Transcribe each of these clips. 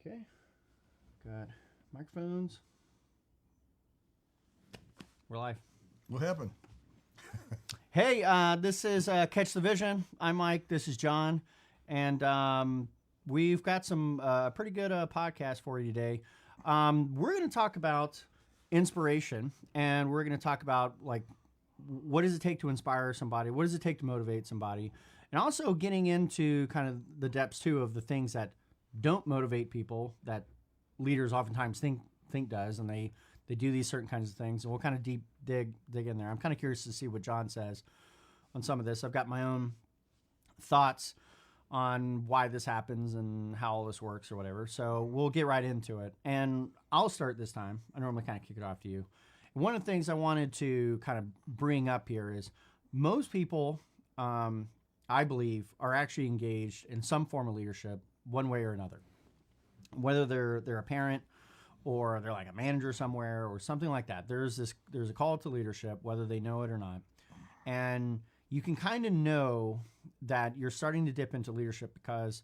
Okay. Got microphones. We're live. What happened? Hey, this is Catch the Vision. I'm Mike. This is John. And we've got some pretty good podcast for you today. We're going to talk about inspiration, and we're going to talk about, like, what does it take to inspire somebody? What does it take to motivate somebody? And also getting into kind of the depths, too, of the things that don't motivate people that leaders oftentimes think does, and they do these certain kinds of things, and we'll kind of dig in there. I'm kind of curious to see what John says on some of this. I've got my own thoughts on why this happens and how all this works or whatever. So we'll get right into it. And I'll start this time. I normally kind of kick it off to you. And one of the things I wanted to kind of bring up here is most people, I believe, are actually engaged in some form of leadership one way or another. Whether they're a parent, or they're like a manager somewhere or something like that. There's a call to leadership, whether they know it or not. And you can kind of know that you're starting to dip into leadership because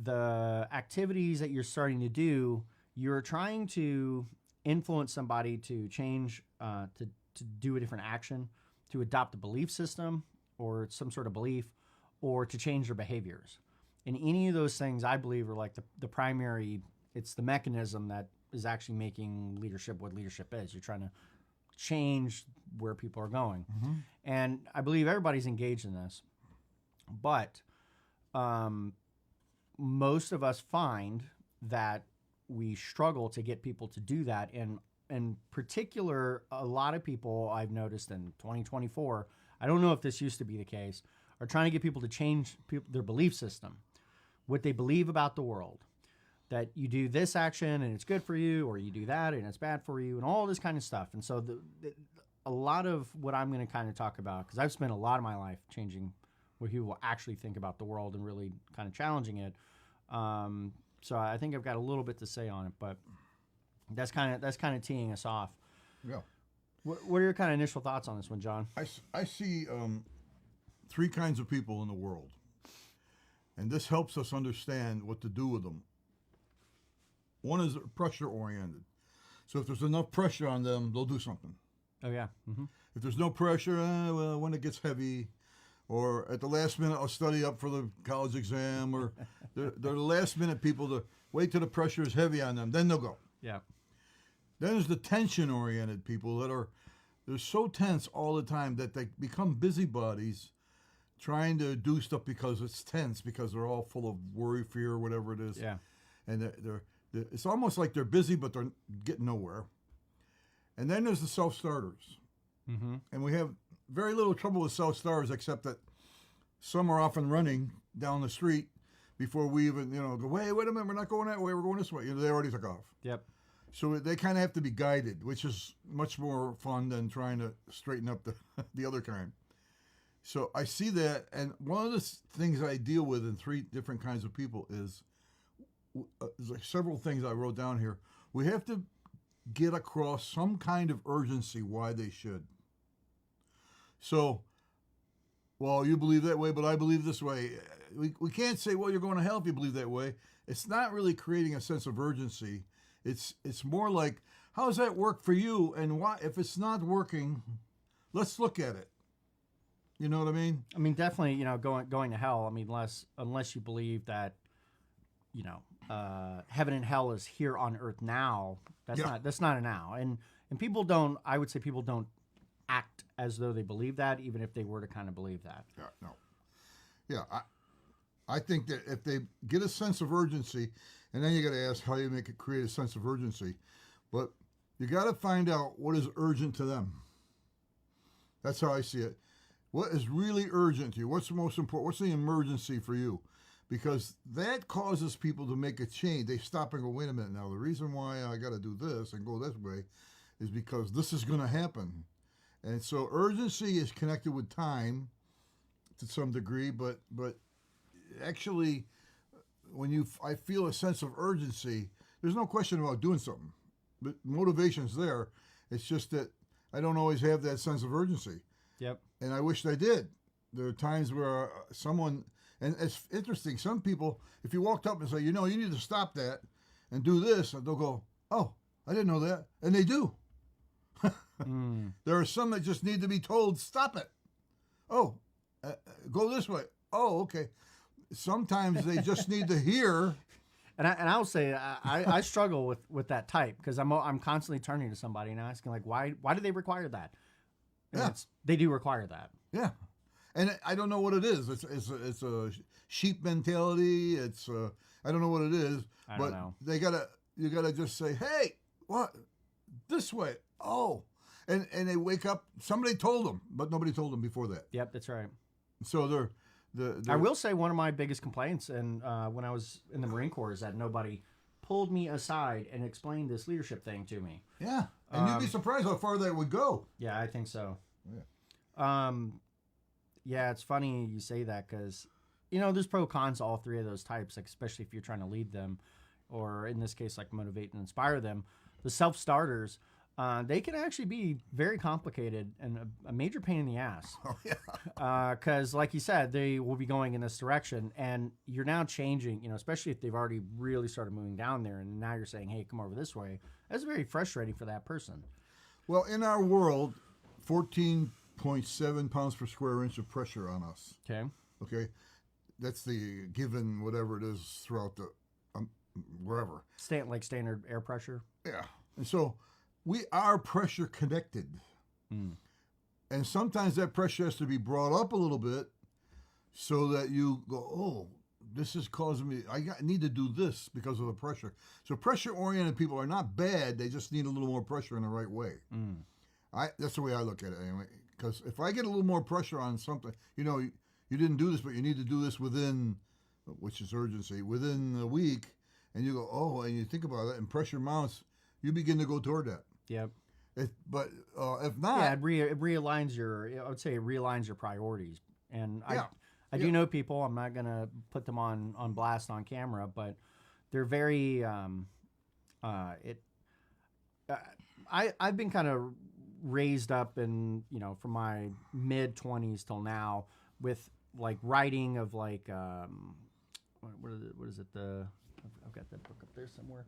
the activities that you're starting to do, you're trying to influence somebody to change, to do a different action, to adopt a belief system or some sort of belief, or to change their behaviors. And any of those things, I believe, are like the primary, it's the mechanism that is actually making leadership what leadership is. You're trying to change where people are going. Mm-hmm. And I believe everybody's engaged in this. But most of us find that we struggle to get people to do that. And in particular, a lot of people I've noticed in 2024, I don't know if this used to be the case, are trying to get people to change their belief system, what they believe about the world. That you do this action and it's good for you, or you do that and it's bad for you, and all this kind of stuff. And so a lot of what I'm going to kind of talk about, because I've spent a lot of my life changing what people actually think about the world and really kind of challenging it. So I think I've got a little bit to say on it, but that's kind of teeing us off. Yeah. What are your kind of initial thoughts on this one, John? I see three kinds of people in the world, and this helps us understand what to do with them. One is pressure-oriented. So if there's enough pressure on them, they'll do something. Oh, yeah. Mm-hmm. If there's no pressure, well, when it gets heavy, or at the last minute, I'll study up for the college exam, or they're the last-minute people to wait till the pressure is heavy on them, then they'll go. Yeah. Then there's the tension-oriented people they're so tense all the time that they become busybodies trying to do stuff because it's tense, because they're all full of worry, fear, whatever it is. Yeah. And it's almost like they're busy, but they're getting nowhere. And then there's the self-starters. Mm-hmm. And we have very little trouble with self-starters, except that some are often running down the street before we even, go, wait a minute, we're not going that way, we're going this way. They already took off. Yep. So they kind of have to be guided, which is much more fun than trying to straighten up the other kind. So I see that, and one of the things I deal with in three different kinds of people is, there's like several things I wrote down here. We have to get across some kind of urgency why they should. So, well, you believe that way, but I believe this way. We can't say, well, you're going to hell if you believe that way. It's not really creating a sense of urgency. It's more like, how does that work for you? And why, if it's not working, let's look at it. You know what I mean? I mean, definitely, going to hell. I mean, unless you believe that, heaven and hell is here on earth now. That's not a now. And people don't, I would say people don't act as though they believe that, even if they were to kind of believe that. Yeah, no. Yeah, I think that if they get a sense of urgency, and then you got to ask how you create a sense of urgency, but you got to find out what is urgent to them. That's how I see it. What is really urgent to you? What's the most important? What's the emergency for you? Because that causes people to make a change. They stop and go, wait a minute now, the reason why I got to do this and go this way is because this is going to happen. And so urgency is connected with time to some degree, but actually when I feel a sense of urgency, there's no question about doing something. But motivation's there. It's just that I don't always have that sense of urgency. Yep. And I wished I did. There are times where someone, and it's interesting, some people, if you walked up and say, you need to stop that, and do this, and they'll go, oh, I didn't know that, and they do. There are some that just need to be told, stop it. Oh, go this way. Oh, okay. Sometimes they just need to hear. And I'll say I struggle with that type because I'm constantly turning to somebody and asking like why do they require that? And Yeah. they do require that. Yeah, and I don't know what it is. It's a sheep mentality. It's I don't know what it is. I but don't know. you gotta just say, hey, what this way? Oh, and they wake up. Somebody told them, but nobody told them before that. Yep, that's right. So they're I will say one of my biggest complaints, and when I was in the Marine Corps, is that nobody pulled me aside and explained this leadership thing to me. Yeah, and you'd be surprised how far that would go. Yeah, I think so. Yeah. Yeah, it's funny you say that because, there's pro cons to all three of those types, like, especially if you're trying to lead them or in this case, like motivate and inspire them. The self-starters, they can actually be very complicated and a major pain in the ass. Oh yeah. Because, like you said, they will be going in this direction, and you're now changing, especially if they've already really started moving down there, and now you're saying, hey, come over this way. That's very frustrating for that person. Well, in our world, 14.7 pounds per square inch of pressure on us. Okay. Okay, that's the given whatever it is throughout the wherever. Standard air pressure. Yeah, and so we are pressure connected, and sometimes that pressure has to be brought up a little bit so that you go, oh, this is causing me. I need to do this because of the pressure. So pressure-oriented people are not bad. They just need a little more pressure in the right way. That's the way I look at it anyway. Because if I get a little more pressure on something, you didn't do this, but you need to do this within, which is urgency, within a week, and you go, oh, and you think about it, and pressure mounts, you begin to go toward that. Yep. But if not, Yeah, it realigns I would say it realigns your priorities. And Yeah. I do know people, I'm not going to put them on blast on camera, but they're very, I've been kind of raised up in, from my mid 20s till now with like writing of like, what is it? I've got that book up there somewhere.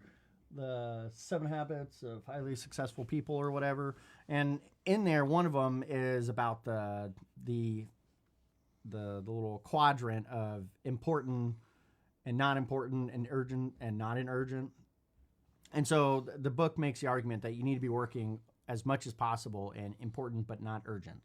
The 7 Habits of Highly Successful People or whatever. And in there, one of them is about the little quadrant of important and not important and urgent and not urgent. And so the book makes the argument that you need to be working as much as possible and important but not urgent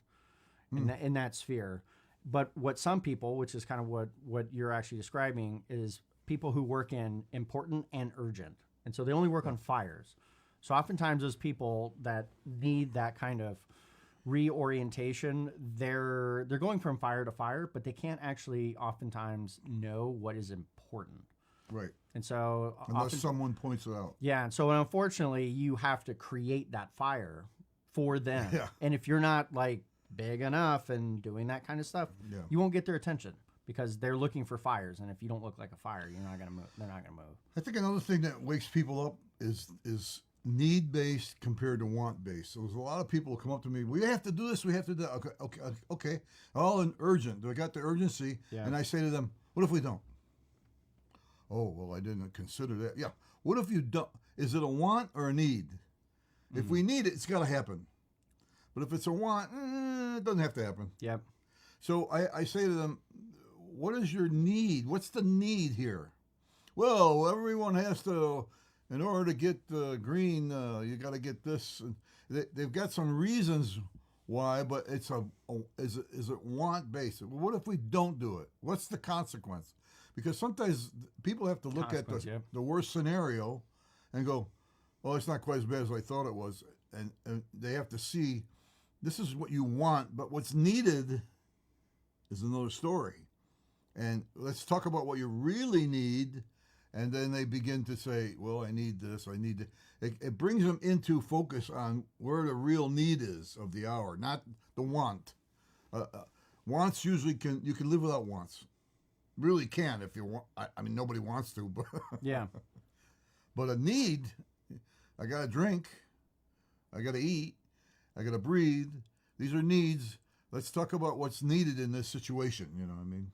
in that sphere. But what some people, which is kind of what you're actually describing, is people who work in important and urgent. And so they only work on fires. So oftentimes those people that need that kind of reorientation, they're going from fire to fire, but they can't actually oftentimes know what is important. right, And so unless someone points it out. yeah, and so unfortunately you have to create that fire for them. Yeah. And if you're not like big enough and doing that kind of stuff, Yeah. you won't get their attention because they're looking for fires, and if you don't look like a fire, you're not going to move. They're not going to move. I think another thing that wakes people up is need-based compared to want-based. So there's a lot of people who come up to me, we have to do this, we have to do that. Okay. All in urgent. They got the urgency, Yeah. and I say to them, what if we don't? Oh, well, I didn't consider that. Yeah. What if you don't? Is it a want or a need? If we need it, it's got to happen. But if it's a want, it doesn't have to happen. Yep. So I say to them, what is your need? What's the need here? Well, everyone has to, in order to get green, you got to get this. And they've got some reasons why, but is it want based? What if we don't do it? What's the consequence? Because sometimes people have to look at Consequence, yep. the worst scenario and go, oh, it's not quite as bad as I thought it was. And they have to see this is what you want, but what's needed is another story. And let's talk about what you really need. And then they begin to say, well, I need this, I need that. It brings them into focus on where the real need is of the hour, not the want. Wants usually you can live without wants. Really can if you want. I mean, nobody wants to, but Yeah. but a need, I got to drink, I got to eat, I got to breathe. These are needs. Let's talk about what's needed in this situation. You know what I mean?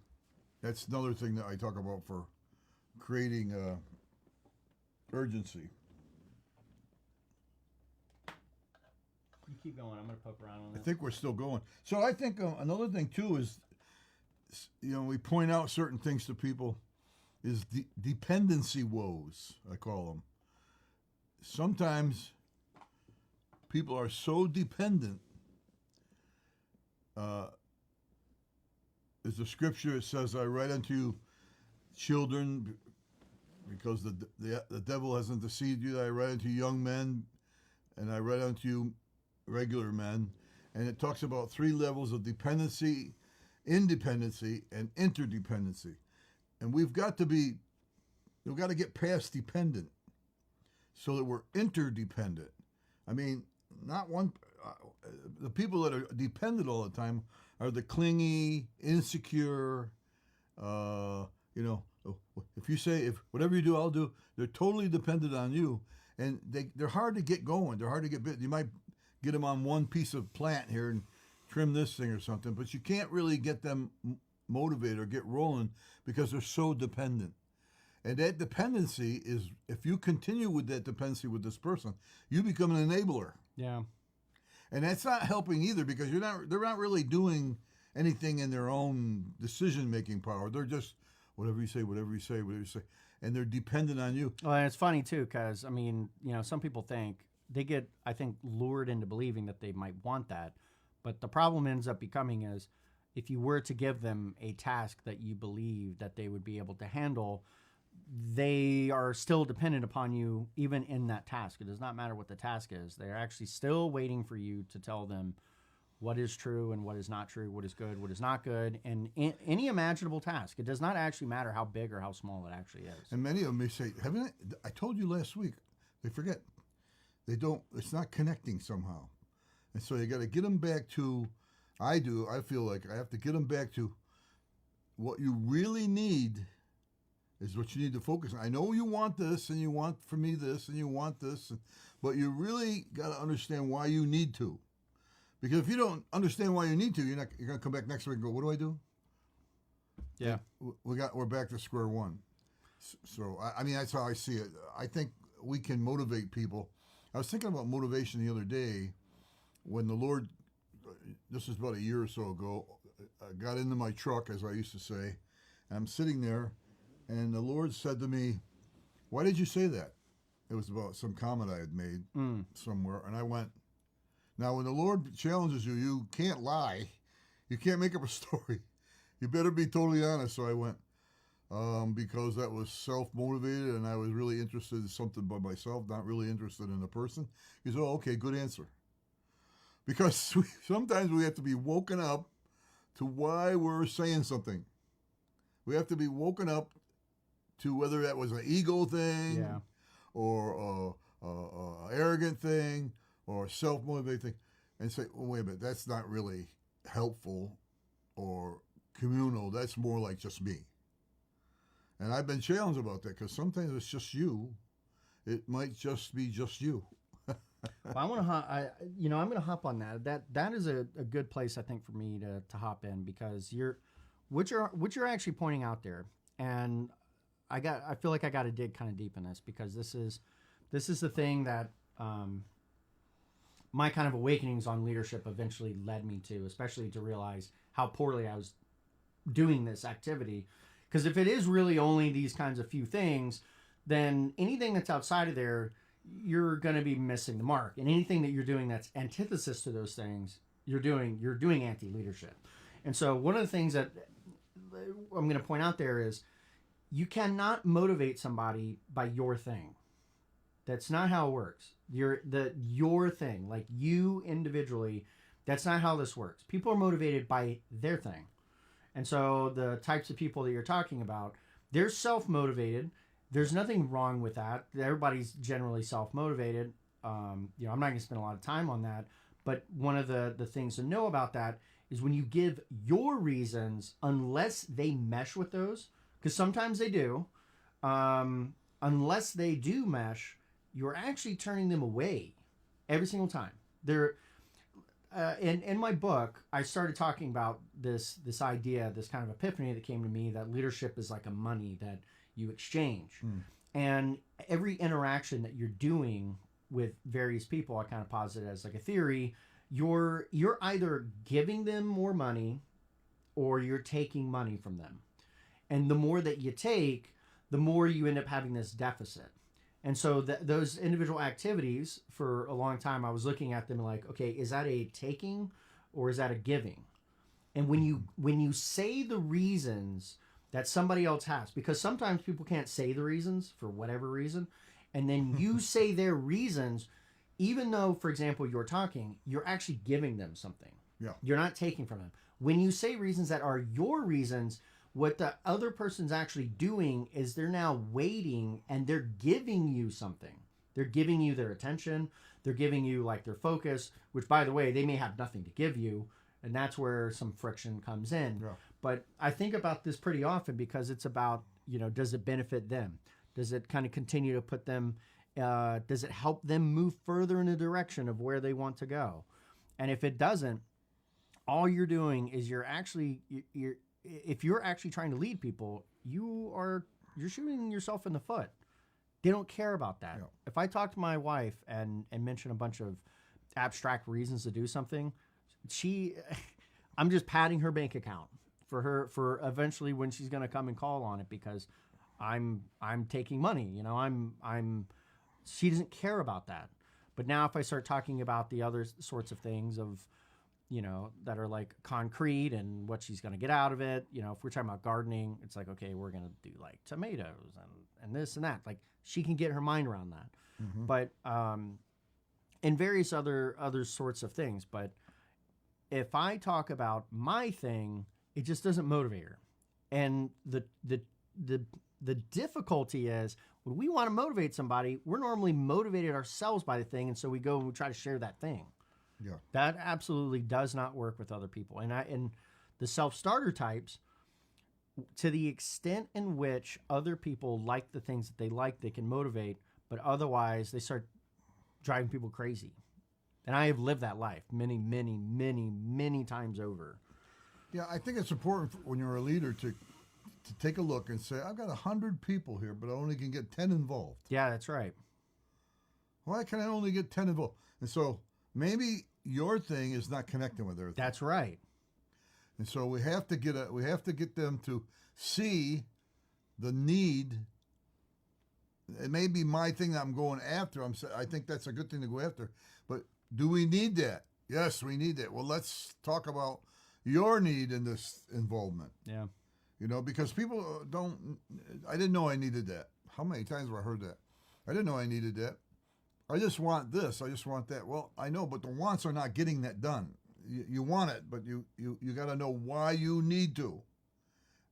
That's another thing that I talk about for creating urgency. You keep going. I'm going to poke around on I this. think we're still going. So I think another thing too is, we point out certain things to people, is dependency woes, I call them. Sometimes people are so dependent. As the scripture says, I write unto you, children, because the devil hasn't deceived you. I write unto young men, and I write unto you regular men. And it talks about 3 levels of dependency, independency, and interdependency. And we've got to get past dependent so that we're interdependent. I mean, not one. The people that are dependent all the time are the clingy, insecure. If you say, if whatever you do, I'll do. They're totally dependent on you, and they're hard to get going. They're hard to get bit. You might get them on one piece of plant here and trim this thing or something, but you can't really get them motivated or get rolling because they're so dependent. And that dependency is, if you continue with that dependency with this person, you become an enabler. Yeah. And that's not helping either, because they're not really doing anything in their own decision-making power. They're just whatever you say, whatever you say, whatever you say. And they're dependent on you. Well, and it's funny too, because some people they get, I think, lured into believing that they might want that. But the problem ends up becoming is, if you were to give them a task that you believe that they would be able to handle, they are still dependent upon you even in that task. It does not matter what the task is. They're actually still waiting for you to tell them what is true and what is not true, what is good, what is not good, and in any imaginable task. It does not actually matter how big or how small it actually is. And many of them may say, I told you last week. They forget. They don't. It's not connecting somehow. And so you got to get them back to, I feel like I have to get them back to what you really need is what you need to focus on. I know you want this, and you want for me this, and you want this, but you really got to understand why you need to. Because if you don't understand why you need to, you're going to come back next week and go, what do I do? Yeah. We're back to square one. So, I mean, that's how I see it. I think we can motivate people. I was thinking about motivation the other day when the Lord, this is about a year or so ago, I got into my truck, as I used to say, and I'm sitting there, and the Lord said to me, why did you say that? It was about some comment I had made somewhere, and I went, now when the Lord challenges you, you can't lie. You can't make up a story. You better be totally honest. So I went, because that was self-motivated, and I was really interested in something by myself, not really interested in the person. He said, oh, okay, good answer. Because sometimes we have to be woken up to why we're saying something. We have to be woken up to whether that was an ego thing, or a arrogant thing, or a self-motivated thing, and say, well, wait a minute, that's not really helpful or communal. That's more like just me. And I've been challenged about that, because sometimes it's just you. It might just be just you. Well, I'm going to hop on that. That is a good place, I think, for me to hop in, because what you're actually pointing out there, and I feel like I got to dig kind of deep in this, because this is the thing that my kind of awakenings on leadership eventually led me to, especially to realize how poorly I was doing this activity. Because if it is really only these kinds of few things, then anything that's outside of there, you're going to be missing the mark. And anything that you're doing that's antithesis to those things, you're doing anti-leadership. And so one of the things that I'm going to point out there is, you cannot motivate somebody by your thing. That's not how it works. Your thing, like you individually, that's not how this works. People are motivated by their thing. And so the types of people that you're talking about, they're self-motivated. There's nothing wrong with that. Everybody's generally self-motivated. I'm not going to spend a lot of time on that. But one of the things to know about that is, when you give your reasons, unless they mesh with those, because sometimes they do, unless they do mesh, you're actually turning them away every single time. They're in my book, I started talking about this idea, this kind of epiphany that came to me, that leadership is like a money that you exchange. And every interaction that you're doing with various people, I kind of posit it as like a theory. You're either giving them more money or you're taking money from them. And the more that you take, the more you end up having this deficit. And so those individual activities, for a long time, I was looking at them like, okay, is that a taking or is that a giving? And when you say the reasons that somebody else has, because sometimes people can't say the reasons for whatever reason, and then you say their reasons, even though, for example, you're talking, you're actually giving them something. Yeah. You're not taking from them. When you say reasons that are your reasons, what the other person's actually doing is they're now waiting and they're giving you something. They're giving you their attention. They're giving you like their focus, which, by the way, they may have nothing to give you. And that's where some friction comes in. Yeah. But I think about this pretty often because it's about, does it benefit them? Does it kind of continue to put them, does it help them move further in the direction of where they want to go? And if it doesn't, all you're doing is you're if you're actually trying to lead people, you're shooting yourself in the foot. They don't care about that. Yeah. If I talk to my wife and mention a bunch of abstract reasons to do something, I'm just padding her bank account for eventually when she's going to come and call on it because I'm taking money, she doesn't care about that. But now if I start talking about the other sorts of things of, that are like concrete and what she's going to get out of it, if we're talking about gardening, it's like, okay, we're going to do like tomatoes and this and that. Like she can get her mind around that. Mm-hmm. But, and various other sorts of things. But if I talk about my thing, it just doesn't motivate her. And the difficulty is when we want to motivate somebody, we're normally motivated ourselves by the thing. And so we go and we try to share that thing. Yeah. That absolutely does not work with other people. And the self-starter types, to the extent in which other people like the things that they like, they can motivate, but otherwise they start driving people crazy. And I have lived that life many, many, many, many times over. Yeah, I think it's important when you're a leader to take a look and say, I've got 100 people here, but I only can get 10 involved. Yeah, that's right. Why can I only get 10 involved? And so maybe your thing is not connecting with their thing. That's right. And so we have to get them to see the need. It may be my thing that I'm going after. I think that's a good thing to go after. But do we need that? Yes, we need that. Well, let's talk about your need in this involvement. Yeah. Because people I didn't know I needed that. How many times have I heard that? I didn't know I needed that. I just want this. I just want that. Well, I know, but the wants are not getting that done. You want it, but you got to know why you need to.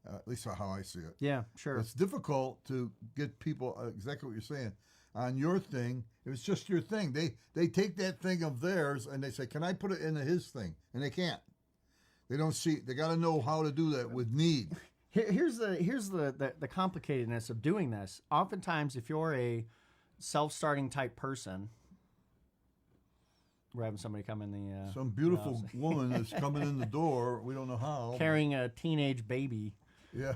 At least how I see it. Yeah, sure. It's difficult to get people exactly what you're saying on your thing. If it's just your thing, they take that thing of theirs and they say, "Can I put it into his thing?" And they can't. They don't see. They got to know how to do that with need. Here's the complicatedness of doing this. Oftentimes, if you're a self-starting type person, we're having somebody come in the some beautiful woman is coming in the door. We don't know how, carrying a teenage baby. Yeah.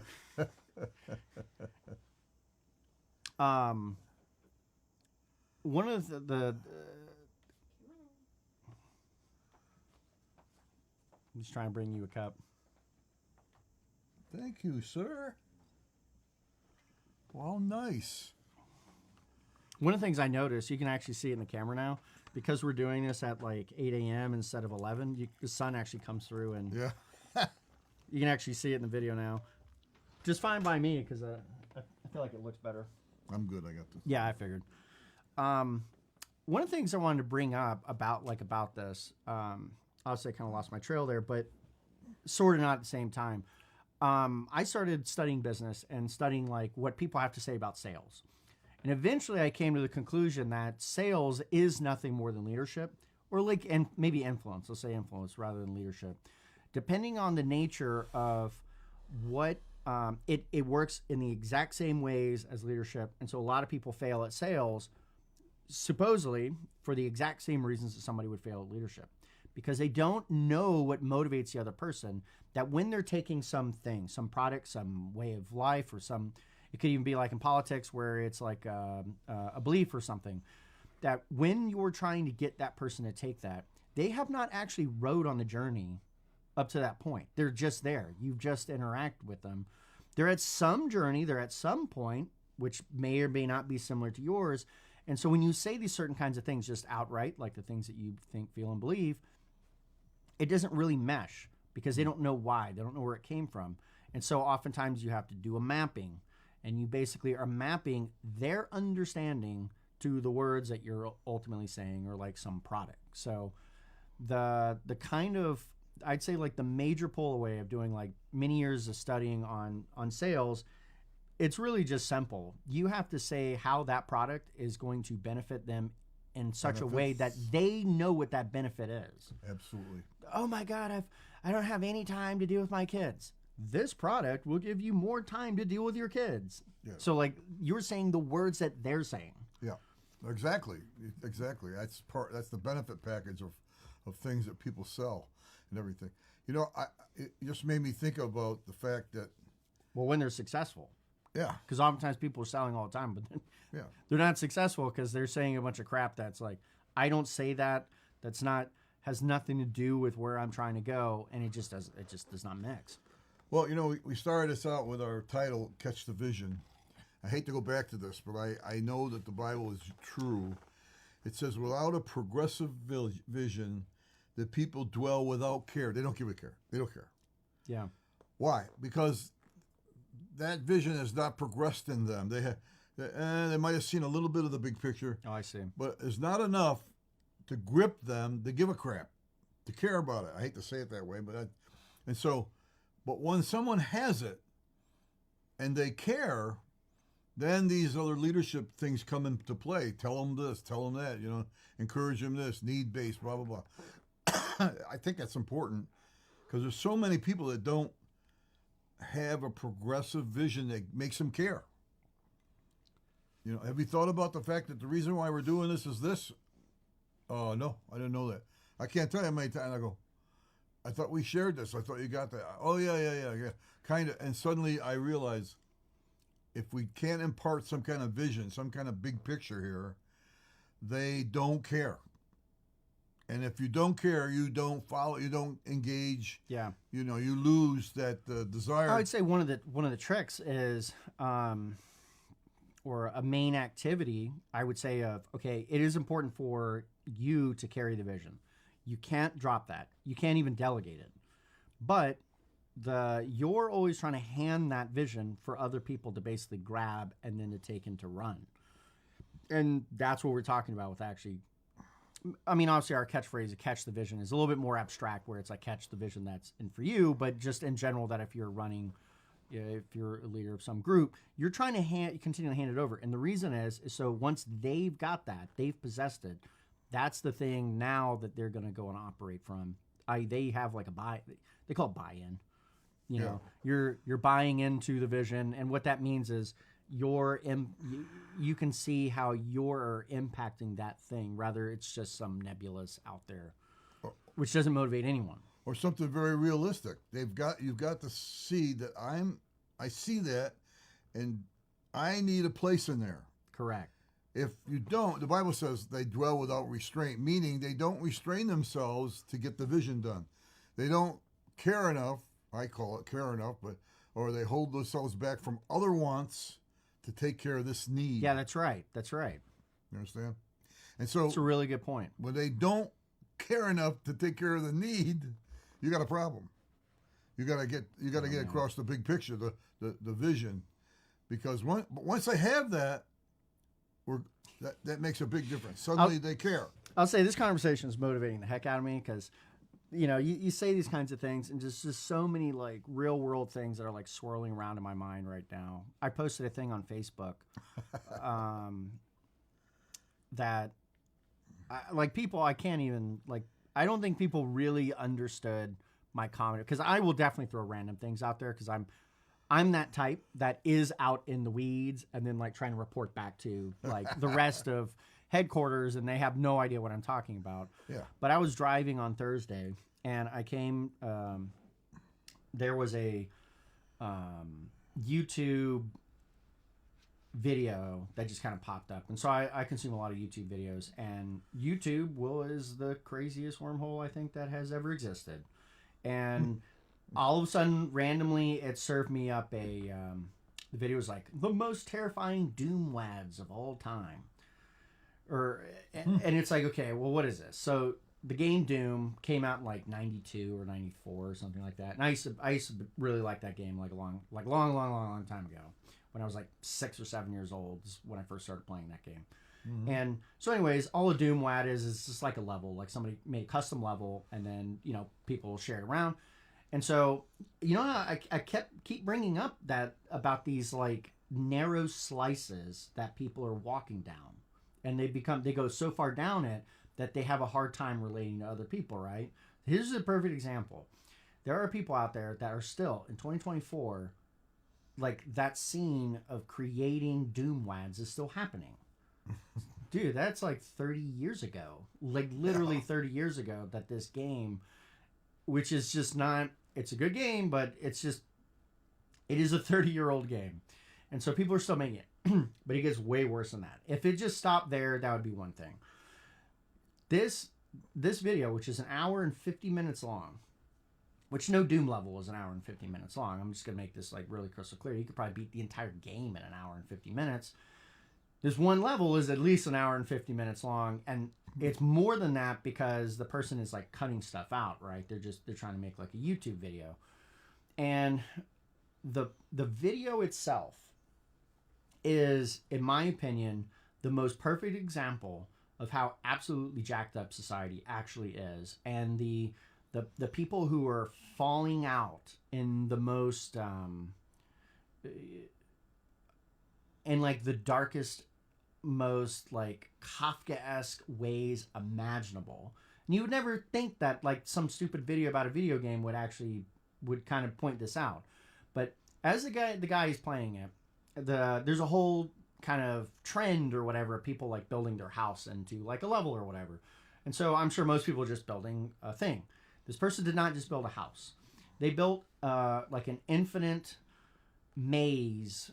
One of the I'm just trying to bring you a cup. Thank you, sir. Well, nice. One of the things I noticed, you can actually see it in the camera now, because we're doing this at like 8 a.m. instead of 11, the sun actually comes through and Yeah. you can actually see it in the video now. Just fine by me, because I feel like it looks better. I'm good. I got this. Yeah, I figured. One of the things I wanted to bring up about this, obviously I kind of lost my trail there, but sort of not at the same time. I started studying business and studying like what people have to say about sales. And eventually I came to the conclusion that sales is nothing more than leadership, or like, and maybe influence. Let's say influence rather than leadership. Depending on the nature of what, it works in the exact same ways as leadership. And so a lot of people fail at sales, supposedly for the exact same reasons that somebody would fail at leadership. Because they don't know what motivates the other person, that when they're taking something, some product, some way of life, or some It could even be like in politics where it's like a belief or something. That when you're trying to get that person to take that, they have not actually rode on the journey up to that point. They're just there. You've just interacted with them. They're at some journey. They're at some point, which may or may not be similar to yours. And so when you say these certain kinds of things just outright, like the things that you think, feel, and believe, it doesn't really mesh because they don't know why. They don't know where it came from. And so oftentimes you have to do a mapping, and you basically are mapping their understanding to the words that you're ultimately saying, or like some product. So the kind of, I'd say like the major pull away of doing like many years of studying on sales, it's really just simple. You have to say how that product is going to benefit them in such a way that they know what that benefit is. Absolutely. Oh my God, I don't have any time to deal with my kids. This product will give you more time to deal with your kids. Yeah. So like you're saying the words that they're saying. Yeah, exactly. That's the benefit package of things that people sell and everything. You know, it just made me think about the fact that, well, when they're successful. yeah, Because oftentimes people are selling all the time, but then yeah, they're not successful because they're saying a bunch of crap that's like, I don't say that. That's not, has nothing to do with where I'm trying to go, and it just does not mix. Well, you know, we started this out with our title, Catch the Vision. I hate to go back to this, but I know that the Bible is true. It says, without a progressive vision, the people dwell without care. They don't give a care. They don't care. Yeah. Why? Because that vision has not progressed in them. They might have seen a little bit of the big picture. Oh, I see. But it's not enough to grip them to give a crap, to care about it. I hate to say it that way, but but when someone has it and they care, then these other leadership things come into play. Tell them this, tell them that, encourage them this, need-based, blah, blah, blah. I think that's important because there's so many people that don't have a progressive vision that makes them care. Have you thought about the fact that the reason why we're doing this is this? Oh, no, I didn't know that. I can't tell you how many times I go, I thought we shared this. I thought you got that. Oh, yeah. Kind of. And suddenly I realize if we can't impart some kind of vision, some kind of big picture here, they don't care. And if you don't care, you don't follow, you don't engage. Yeah. You lose that desire. I would say one of the tricks is, or a main activity, I would say it is important for you to carry the vision. You can't drop that. You can't even delegate it. But you're always trying to hand that vision for other people to basically grab and then to take and to run. And that's what we're talking about with actually, I mean, obviously our catchphrase, catch the vision, is a little bit more abstract where it's like catch the vision that's in for you, but just in general that if you're running, if you're a leader of some group, you're trying to continue to hand it over. And the reason is so once they've got that, they've possessed it, that's the thing now that they're going to go and operate from. They have like they call it buy-in. You're buying into the vision, and what that means is you can see how you're impacting that thing. Rather, it's just some nebulous out there, which doesn't motivate anyone. Or something very realistic. You've got to see that I see that, and I need a place in there. Correct. If you don't, the Bible says they dwell without restraint, meaning they don't restrain themselves to get the vision done. They don't care enough, I call it care enough, or they hold themselves back from other wants to take care of this need. Yeah, that's right. That's right. You understand? And so it's a really good point. When they don't care enough to take care of the need, you got a problem. You got to get across the big picture, the vision, because once they have that, that makes a big difference. Suddenly they care. I'll say this conversation is motivating the heck out of me because, you say these kinds of things and just so many like real world things that are like swirling around in my mind right now. I posted a thing on Facebook that I can't even I don't think people really understood my comment because I will definitely throw random things out there because I'm that type that is out in the weeds and then like trying to report back to like the rest of headquarters and they have no idea what I'm talking about. Yeah. But I was driving on Thursday and I came, there was a YouTube video that just kind of popped up, and so I consume a lot of YouTube videos, and YouTube is the craziest wormhole I think that has ever existed, and all of a sudden randomly it served me up the video was like the most terrifying Doom lads of all time, and it's like, okay, well, what is this? So the game Doom came out in like 92 or 94 or something like that, and I used to really like that game like a long time ago. When I was like 6 or 7 years old is when I first started playing that game. Mm-hmm. And so anyways, all a Doom WAD is just like a level. Like somebody made a custom level and then, people will share it around. And so, I keep bringing up that about these like narrow slices that people are walking down. And they go so far down it that they have a hard time relating to other people, right? Here's a perfect example. There are people out there that are still in 2024, like that scene of creating Doom WADs is still happening. Dude, that's like 30 years ago. Like literally 30 years ago that this game, which is just not, it's a good game, but it is a 30-year-old game. And so people are still making it. But it gets way worse than that. If it just stopped there, that would be one thing. This video, which is an hour and 50 minutes long, which no Doom level is an hour and 50 minutes long. I'm just going to make this like really crystal clear. You could probably beat the entire game in an hour and 50 minutes. This one level is at least an hour and 50 minutes long. And it's more than that because the person is like cutting stuff out, right? They're trying to make like a YouTube video. And the video itself is, in my opinion, the most perfect example of how absolutely jacked up society actually is. And the people who are falling out in the most in like the darkest, most like Kafka-esque ways imaginable. And you would never think that like some stupid video about a video game would kind of point this out. But as the guy who's playing it, there's a whole kind of trend or whatever of people like building their house into like a level or whatever. And so I'm sure most people are just building a thing. This person did not just build a house. They built like an infinite maze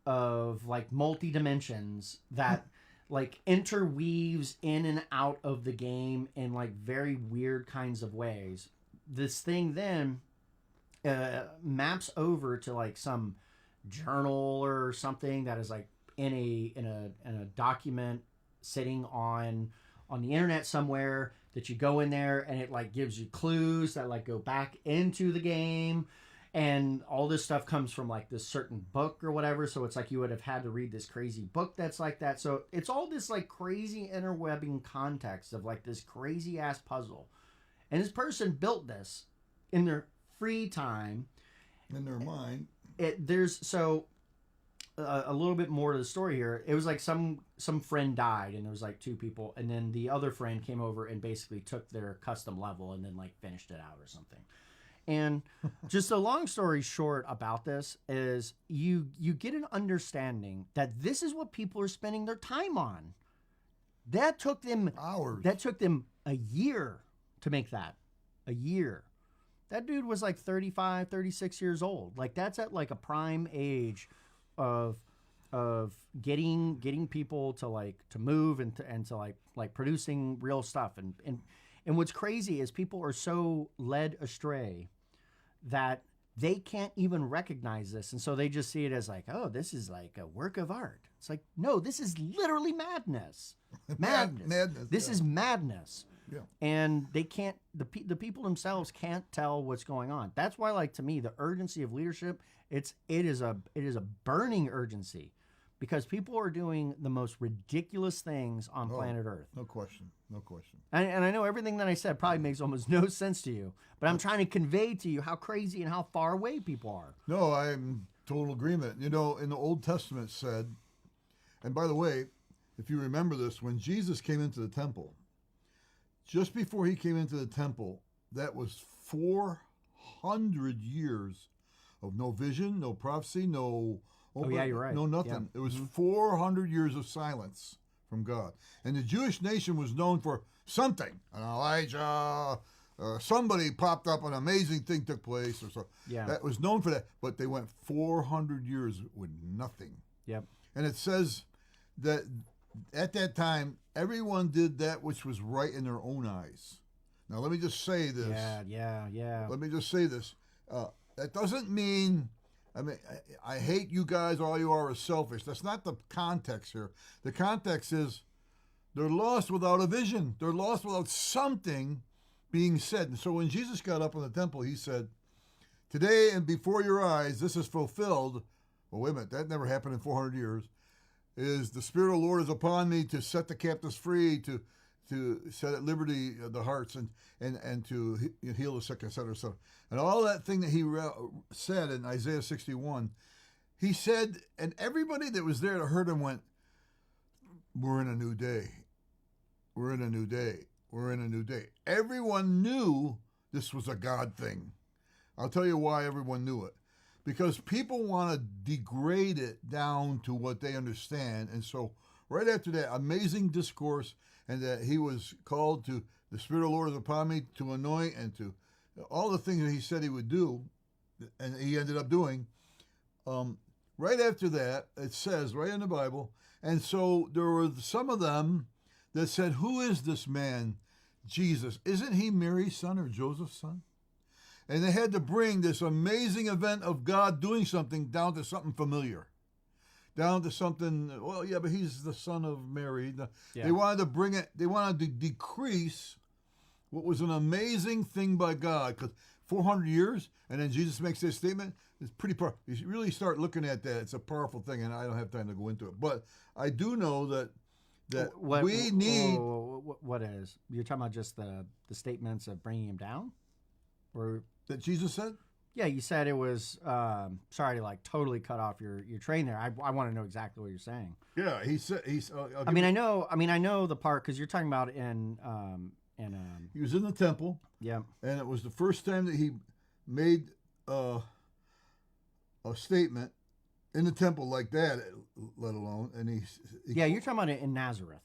of like multi-dimensions that like interweaves in and out of the game in like very weird kinds of ways. This thing then maps over to like some journal or something that is like in a document sitting on the internet somewhere, that you go in there and it like gives you clues that like go back into the game, and all this stuff comes from like this certain book or whatever. So it's like you would have had to read this crazy book that's like that. So it's all this like crazy interwebbing context of like this crazy ass puzzle. And this person built this in their free time. In their mind. A little bit more to the story here. It was like some friend died and there was like two people, and then the other friend came over and basically took their custom level and then like finished it out or something. And just a long story short about this is you get an understanding that this is what people are spending their time on. That took them hours. That took them a year to make that. A year. That dude was like 35, 36 years old. Like that's at like a prime age of getting people to move and to like producing real stuff. And what's crazy is people are so led astray that they can't even recognize this. And so they just see it as like, oh, this is like a work of art. It's like, no, this is literally madness. Madness. This is madness. Yeah. And they can't, the people themselves can't tell what's going on. That's why, like, to me, the urgency of leadership, it is a burning urgency, because people are doing the most ridiculous things on planet Earth. No question. And I know everything that I said probably makes almost no sense to you, but I'm trying to convey to you how crazy and how far away people are. No, I'm total agreement. In the Old Testament said, and by the way, if you remember this, when Jesus came into the temple, just before he came into the temple, that was 400 years of no vision, no prophecy, no open, yeah, you're right. no nothing. Yeah. It was 400 years of silence from God. And the Jewish nation was known for something. An Elijah, somebody popped up, an amazing thing took place, or so. Yeah. That was known for that. But they went 400 years with nothing. Yep. And it says that at that time, everyone did that which was right in their own eyes. Now, let me just say this. Yeah. Let me just say this. That doesn't mean, I mean, I hate you guys, all you are selfish. That's not the context here. The context is they're lost without a vision. They're lost without something being said. And so when Jesus got up in the temple, he said, today and before your eyes, this is fulfilled. Well, wait a minute, that never happened in 400 years. Is the Spirit of the Lord is upon me to set the captives free, to set at liberty the hearts, and to heal the sick, etc., etc. And all that thing that he said in Isaiah 61, he said, and everybody that was there that heard him went, we're in a new day. We're in a new day. We're in a new day. Everyone knew this was a God thing. I'll tell you why everyone knew it. Because people want to degrade it down to what they understand. And so right after that amazing discourse, and that he was called to, the Spirit of the Lord is upon me to anoint, and to all the things that he said he would do, and he ended up doing. Right after that, it says right in the Bible, and so there were some of them that said, who is this man, Jesus? Isn't he Mary's son or Joseph's son? And they had to bring this amazing event of God doing something down to something familiar. Down to something, well, yeah, but he's the son of Mary. Yeah. They wanted to bring it, they wanted to decrease what was an amazing thing by God. Because 400 years, and then Jesus makes this statement, it's pretty powerful. You really start looking at that, it's a powerful thing, and I don't have time to go into it. But I do know that we need... What is? You're talking about just the statements of bringing him down? Or... That Jesus said? Yeah, you said it was, sorry to like totally cut off your train there. I want to know exactly what you're saying. Yeah, he said, I know the part, because you're talking about in he was in the temple. Yeah. And it was the first time that he made a statement in the temple like that, let alone. And he yeah, you're talking about it in Nazareth.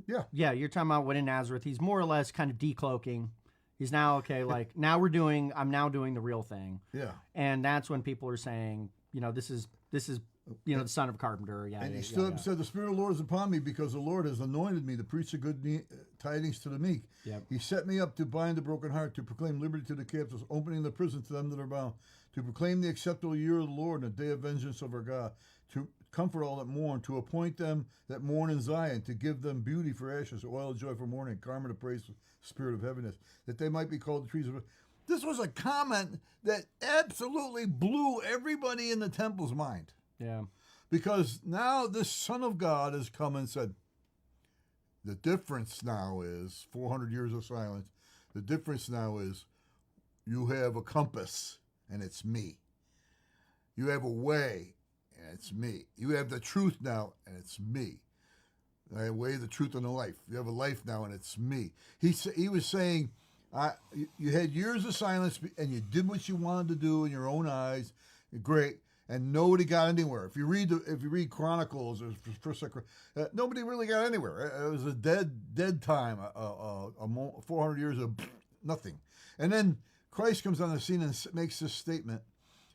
Yeah. Yeah, you're talking about what in Nazareth. He's more or less kind of decloaking. He's now, okay, like, I'm now doing the real thing. Yeah. And that's when people are saying, this is, the son of a carpenter. Yeah. And he stood up and said, the Spirit of the Lord is upon me because the Lord has anointed me to preach the good tidings to the meek. Yep. He set me up to bind the broken heart, to proclaim liberty to the captives, opening the prison to them that are bound, to proclaim the acceptable year of the Lord and the day of vengeance of our God, to comfort all that mourn, to appoint them that mourn in Zion, to give them beauty for ashes, oil of joy for mourning, garment of praise, spirit of heaviness, that they might be called the trees of... This was a comment that absolutely blew everybody in the temple's mind. Yeah. Because now this Son of God has come and said, the difference now is 400 years of silence. The difference now is you have a compass, and it's me. You have a way, and it's me. You have the truth now, and it's me. I way, the truth, and the life. You have a life now, and it's me. He was saying, you had years of silence, and you did what you wanted to do in your own eyes. Great, and nobody got anywhere. If you read Chronicles or First, nobody really got anywhere. It was a dead time. 400 years of nothing, and then Christ comes on the scene and makes this statement.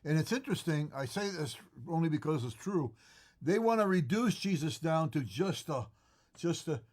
And it's interesting. I say this only because it's true. They want to reduce Jesus down to just a.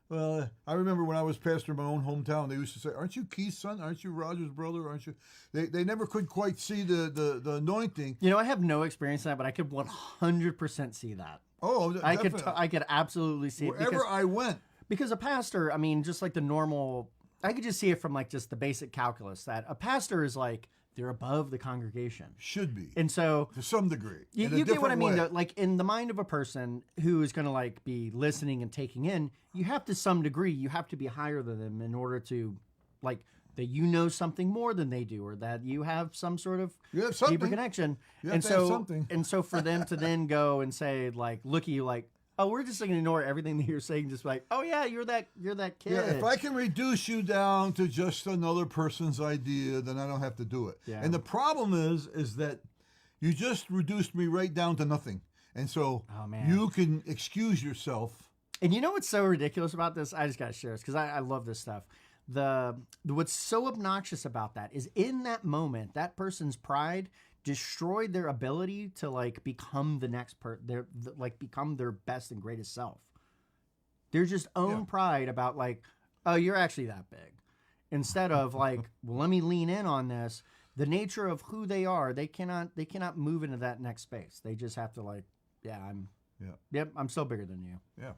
Well, I remember when I was pastor in my own hometown, they used to say, "Aren't you Keith's son? Aren't you Roger's brother? Aren't you?" They never could quite see the anointing. I have no experience in that, but I could 100% see that. Oh, definitely. I could absolutely see it wherever I went. Because a pastor, I mean, just like the normal, I could just see it from like just the basic calculus that a pastor is like, they're above the congregation. Should be. And so... to some degree. You get what I mean, though? Like, in the mind of a person who is going to, like, be listening and taking in, you have to some degree, you have to be higher than them in order to, like, that you know something more than they do, or that you have some sort of deeper connection. And so for them to then go and say, like, look at you like, oh, we're just going to ignore everything that you're saying, just like, oh yeah, you're that kid. Yeah, if I can reduce you down to just another person's idea, then I don't have to do it. Yeah. And the problem is that you just reduced me right down to nothing. And so you can excuse yourself. And you know what's so ridiculous about this? I just got to share this because I love this stuff. What's so obnoxious about that is in that moment, that person's pride destroyed their ability to like become the next become their best and greatest self. They're just own pride about like, oh, you're actually that big. Instead of like, well, let me lean in on this. The nature of who they are, they cannot move into that next space. They just have to like, I'm still bigger than you. Yeah.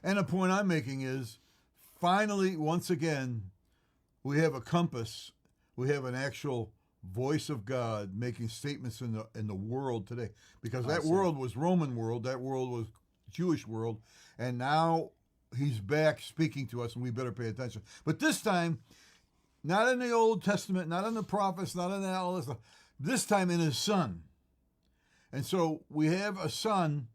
And the point I'm making is, finally, once again, we have a compass. We have an actual voice of God making statements in the world today. Because that world was Roman world, that world was Jewish world, and now he's back speaking to us, and we better pay attention. But this time, not in the Old Testament, not in the prophets, not in all this stuff. This time in his Son. And so we have a Son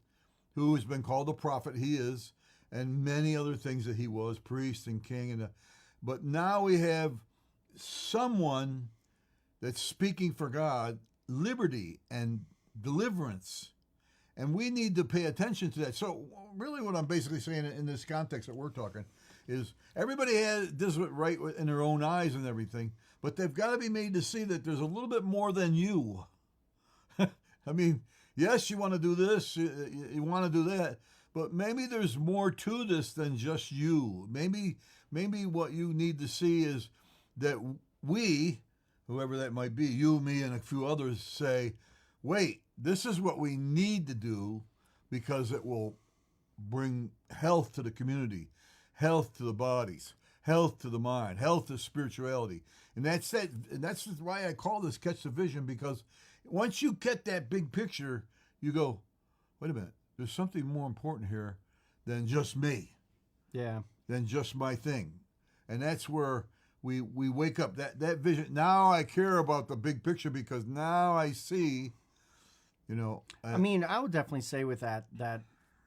who has been called a prophet. He is, and many other things that he was, priest and king. But now we have someone that's speaking for God, liberty and deliverance. And we need to pay attention to that. So really what I'm basically saying in this context that we're talking is everybody does it right in their own eyes and everything, but they've got to be made to see that there's a little bit more than you. I mean, yes, you want to do this, you want to do that, but maybe there's more to this than just you. Maybe what you need to see is that we, whoever that might be, you, me, and a few others, say, wait, this is what we need to do because it will bring health to the community, health to the bodies, health to the mind, health to spirituality. And that's it. And that's why I call this Catch the Vision, because once you get that big picture, you go, wait a minute, there's something more important here than just me. Yeah. Than just my thing. And that's where we wake up, that vision. Now I care about the big picture because now I see, I mean, I would definitely say with that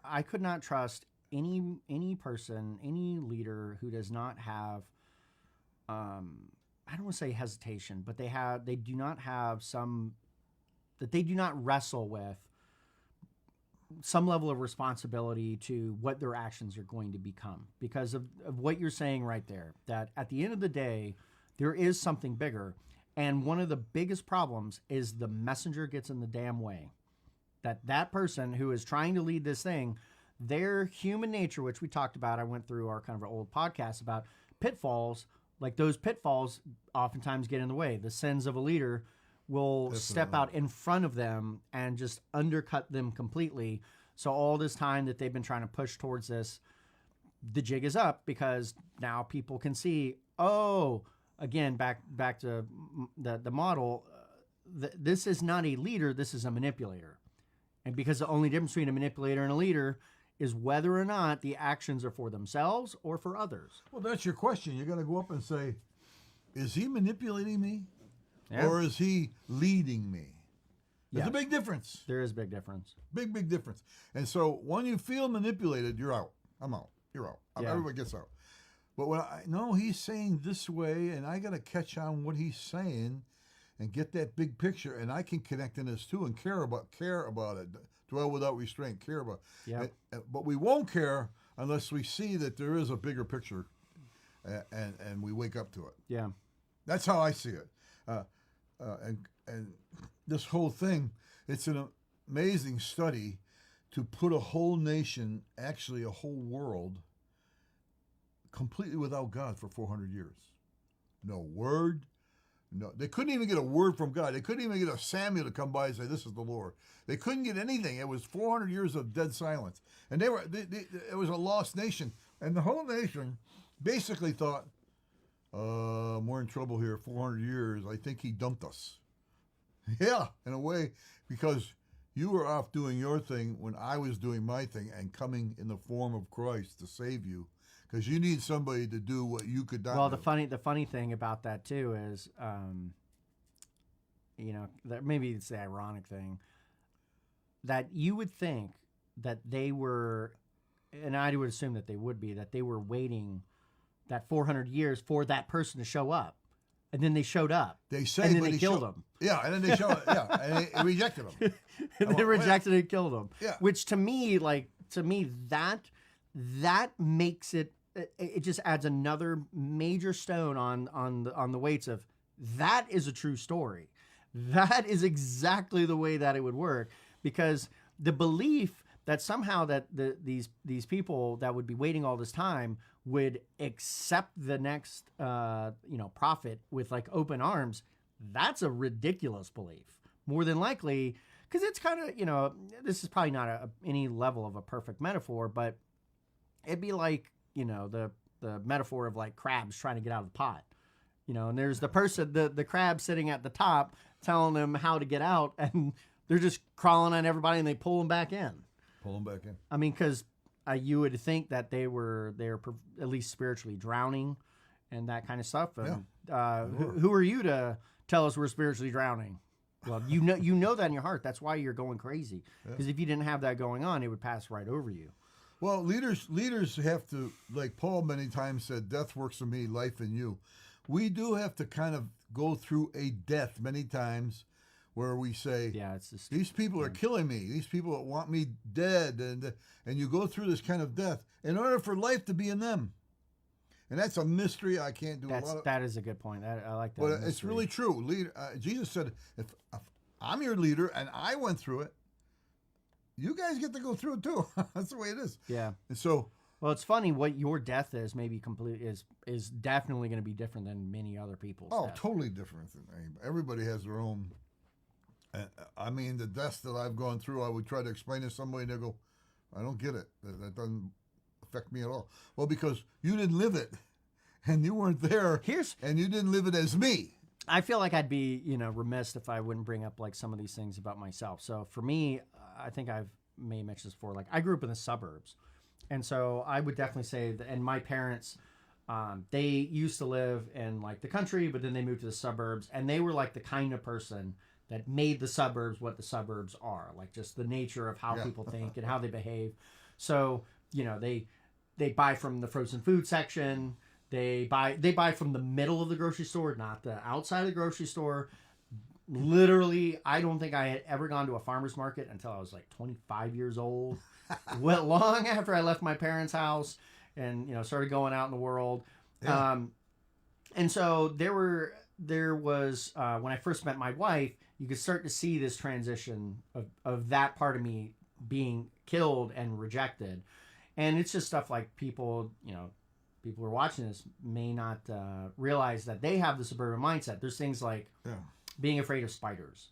I could not trust any person, any leader who does not have, I don't want to say hesitation, but they do not wrestle with some level of responsibility to what their actions are going to become because of what you're saying right there, that at the end of the day, there is something bigger. And one of the biggest problems is the messenger gets in the damn way. That person who is trying to lead this thing, their human nature, which we talked about, I went through our kind of old podcast about pitfalls, like those pitfalls oftentimes get in the way. The sins of a leader will step out in front of them and just undercut them completely. So all this time that they've been trying to push towards this, the jig is up because now people can see, again, back to the model, this is not a leader, this is a manipulator. And because the only difference between a manipulator and a leader is whether or not the actions are for themselves or for others. Well, that's your question. You're going to go up and say, is he manipulating me? Yeah. Or is he leading me? There's a big difference. There is a big difference. Big difference. And so when you feel manipulated, you're out. I'm out. You're out. Yeah. Everybody gets out. But when I know he's saying this way, and I got to catch on what he's saying and get that big picture, and I can connect in this too and care about it. Dwell without restraint, care about it. Yeah. But we won't care unless we see that there is a bigger picture and we wake up to it. Yeah. That's how I see it. And this whole thing, it's an amazing study to put a whole nation, actually a whole world, completely without God for 400 years. No word. No, they couldn't even get a word from God. They couldn't even get a Samuel to come by and say, "This is the Lord." They couldn't get anything. It was 400 years of dead silence, and it was a lost nation. And the whole nation basically thought, "We're in trouble here. 400 years. I think he dumped us." Yeah, in a way, because you were off doing your thing when I was doing my thing and coming in the form of Christ to save you. Because you need somebody to do what you could not Well, do. the funny thing about that too is, that maybe it's the ironic thing that you would think that they were, and I would assume that they would be, that they were waiting that 400 years for that person to show up, and then they showed up. They say, and then but they killed him. Yeah, and then they showed. Yeah, and they rejected him. And they rejected and killed him. Yeah. Which to me that makes it. It just adds another major stone on the weights of that is a true story. That is exactly the way that it would work, because the belief that somehow that these people that would be waiting all this time would accept the next prophet with like open arms, that's a ridiculous belief. More than likely, because it's kind of, this is probably not any level of a perfect metaphor, but it'd be like, the metaphor of like crabs trying to get out of the pot. And there's the person, the crab sitting at the top telling them how to get out, and they're just crawling on everybody and they pull them back in. Pull them back in. I mean, because you would think that they were at least spiritually drowning and that kind of stuff. And, who are you to tell us we're spiritually drowning? Well, you know that in your heart. That's why you're going crazy. Because if you didn't have that going on, it would pass right over you. Well, leaders have to, like Paul many times said, death works in me, life in you. We do have to kind of go through a death many times where we say, it's just, these people are killing me. These people want me dead. And you go through this kind of death in order for life to be in them. And that's a mystery I can't do a lot of. That is a good point. I like that. But mystery. It's really true. Jesus said, if I'm your leader and I went through it, you guys get to go through it too. That's the way it is. Yeah. And so, well, it's funny what your death is. Maybe is definitely going to be different than many other people's. Oh, death. totally different than anybody. Everybody has their own. I mean, the deaths that I've gone through, I would try to explain to somebody, and they go, "I don't get it. That doesn't affect me at all." Well, because you didn't live it, and you weren't there, and you didn't live it as me. I feel like I'd be, remiss if I wouldn't bring up like some of these things about myself. So for me, I think may have mentioned this before. Like I grew up in the suburbs, and so I would definitely say that. And my parents, they used to live in like the country, but then they moved to the suburbs, and they were like the kind of person that made the suburbs what the suburbs are, like just the nature of how people think and how they behave. So they buy from the frozen food section. They buy from the middle of the grocery store, not the outside of the grocery store. Literally, I don't think I had ever gone to a farmer's market until I was like 25 years old. Well, long after I left my parents' house and started going out in the world. Yeah. And so there was when I first met my wife, you could start to see this transition of that part of me being killed and rejected. And it's just stuff like people who are watching this may not realize that they have the suburban mindset. There's things like being afraid of spiders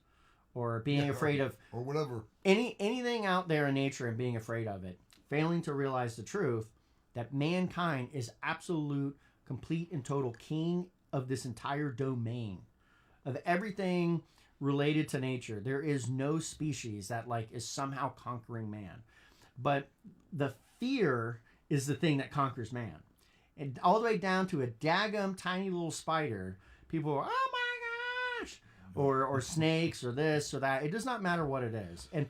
or being afraid of or whatever, anything out there in nature and being afraid of it, failing to realize the truth that mankind is absolute, complete, and total king of this entire domain of everything related to nature. There is no species that like is somehow conquering man, but the fear is the thing that conquers man. And all the way down to a daggum tiny little spider, people are, oh my gosh, or snakes or this or that. It does not matter what it is. And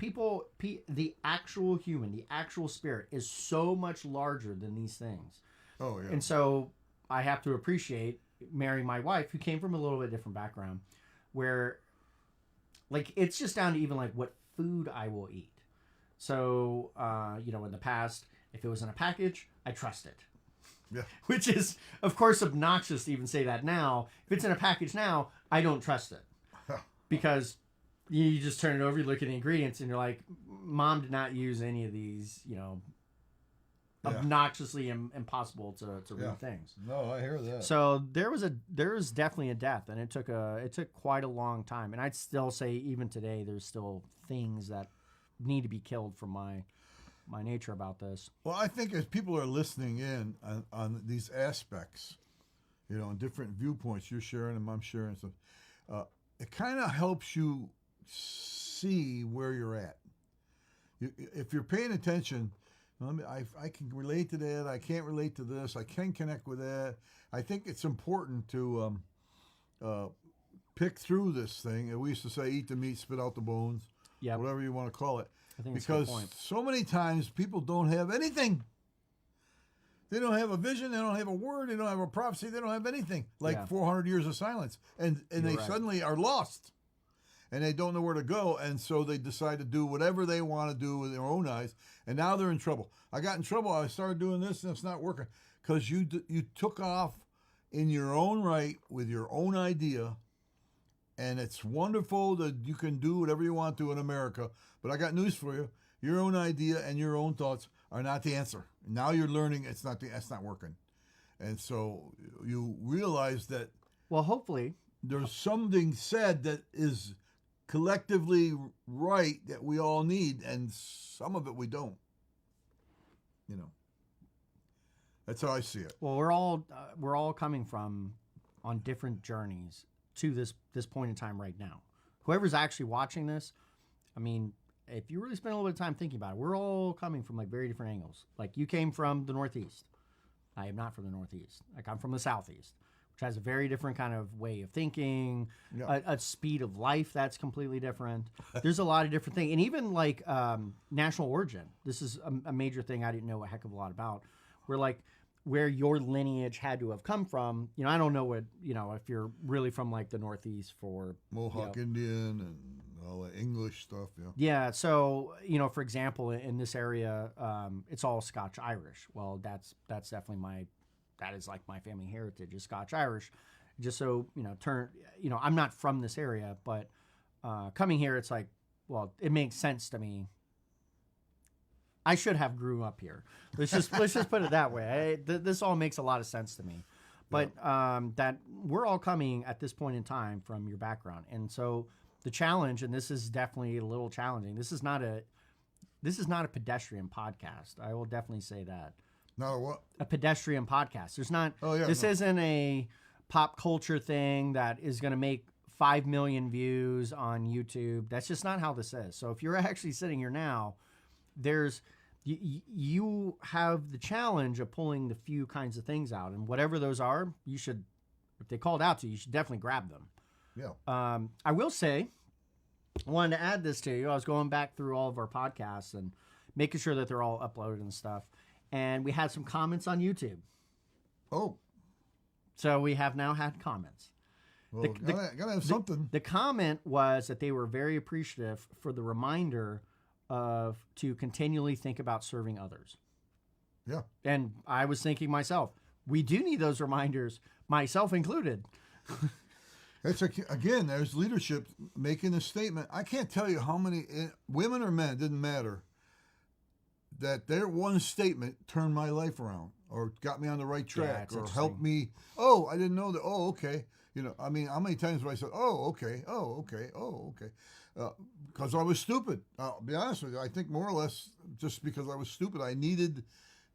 the actual human, the actual spirit is so much larger than these things. Oh yeah. And so I have to appreciate marrying my wife, who came from a little bit different background, where like it's just down to even like what food I will eat. So in the past, if it was in a package, I trust it. Yeah. Which is, of course, obnoxious to even say that now. If it's in a package now, I don't trust it. Because you just turn it over, you look at the ingredients, and you're like, Mom did not use any of these, obnoxiously impossible to read things. No, I hear that. So there was definitely a death, and it took quite a long time. And I'd still say even today, there's still things that need to be killed from my nature about this. Well, I think as people are listening in on these aspects, and different viewpoints you're sharing and I'm sharing, so it kind of helps you see where you're at. If you're paying attention, I can relate to that. I can't relate to this. I can connect with that. I think it's important to pick through this thing. And we used to say, eat the meat, spit out the bones, whatever you want to call it. I think that's because a good point. So many times people don't have anything. They don't have a vision. They don't have a word. They don't have a prophecy. They don't have anything. Like 400 years of silence. And they suddenly are lost. And they don't know where to go. And so they decide to do whatever they want to do with their own eyes. And now they're in trouble. I got in trouble. I started doing this and it's not working. Because you took off in your own right with your own idea. And it's wonderful that you can do whatever you want to in America. But I got news for you. Your own idea and your own thoughts are not the answer. Now you're learning it's not working. And so you realize that Well, hopefully, there's something said that is collectively right that we all need, and some of it we don't. You know, that's how I see it. well, we're all coming from on different journeys to this point in time right now. Whoever's actually watching this, I mean, if you really spend a little bit of time thinking about it, we're all coming from like very different angles. Like you came from the Northeast. I am not from the Northeast. Like I'm from the Southeast, which has a very different kind of way of thinking, Yeah. a speed of life that's completely different. There's a lot of different things. And even like national origin. This is a major thing I didn't know a heck of a lot about. Where your lineage had to have come from. You know, I don't know what, you know, if you're really from like the Northeast for Mohawk Indian and all the English stuff. Yeah. Yeah, so you know, for example, in this area, it's all Scotch Irish. Well, that's definitely that is like my family heritage is Scotch Irish. Just so you know, I'm not from this area, but coming here, it's like, well, it makes sense to me. I should have grew up here. Let's just put it that way. This all makes a lot of sense to me. But that we're all coming at this point in time from your background, and so the challenge, and this is definitely a little challenging. This is not a pedestrian podcast. I will definitely say that. Not a what? A pedestrian podcast. There's not. Oh, yeah, This no. isn't a pop culture thing that is going to make 5 million views on YouTube. That's just not how this is. So if you're actually sitting here now, you have the challenge of pulling the few kinds of things out, and whatever those are, you should, if they called out to you, you should definitely grab them. Yeah. I will say, I wanted to add this to you. I was going back through all of our podcasts and making sure that they're all uploaded and stuff, and we had some comments on YouTube. Oh. So we have now had comments. Well, gotta have something. The comment was that they were very appreciative for the reminder to continually think about serving others. Yeah. And I was thinking myself, we do need those reminders, myself included. It's again, there's leadership making a statement. I can't tell you how many women or men, it didn't matter, that their one statement turned my life around or got me on the right track it's or helped interesting. me. Oh, I didn't know that. Oh, okay. You know, I mean, how many times have I said, oh, okay, oh, okay, oh, okay. Because I was stupid. I'll be honest with you. I think more or less just because I was stupid, I needed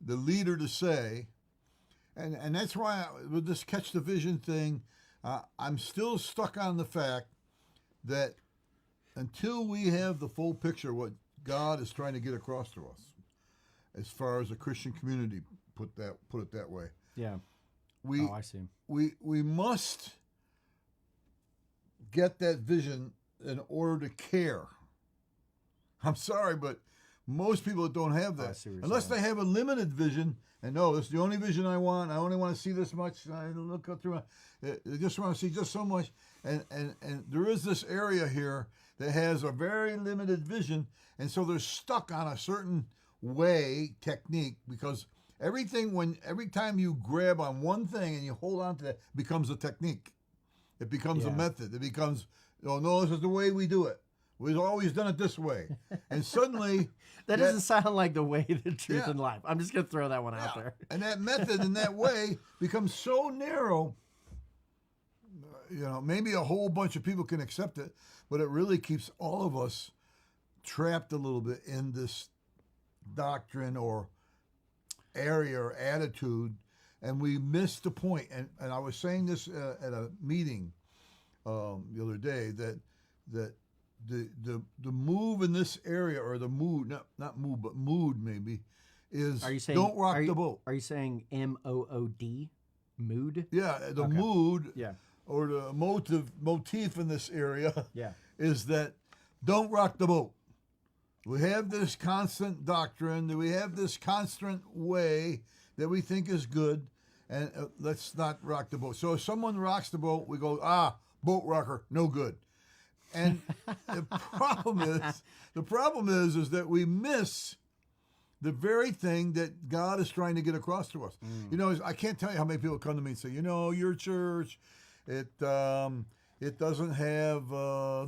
the leader to say, and that's why with this Catch the Vision thing, I'm still stuck on the fact that until we have the full picture, what God is trying to get across to us, as far as a Christian community, put it that way. Yeah. We I see. we must get that vision in order to care. I'm sorry, but most people don't have I that. see what you're Unless saying. they have a limited vision, and no, this is the only vision I want. I only want to see this much. I look up through. I just want to see just so much. And there is this area here that has a very limited vision, and so they're stuck on a certain technique, because every time you grab on one thing and you hold on to that, it becomes a technique. It becomes a Yeah. method. It becomes, oh no, this is the way we do it. We've always done it this way. And suddenly That doesn't sound like the way, the truth Yeah. in life. I'm just going to throw that one out there. and that method in that way becomes so narrow, maybe a whole bunch of people can accept it, but it really keeps all of us trapped a little bit in this doctrine or area or attitude, and we miss the point. And I was saying this at a meeting the other day, that the move in this area, or the mood, not move, but mood maybe, is Are you saying don't rock the boat. Are you saying MOOD? Mood? Yeah, the Okay. mood Yeah. or the motif in this area Yeah. is that don't rock the boat. We have this constant doctrine, that we have this constant way that we think is good, and let's not rock the boat. So if someone rocks the boat, we go, boat rocker, no good. And the problem is that we miss the very thing that God is trying to get across to us. I can't tell you how many people come to me and say, your church, it doesn't have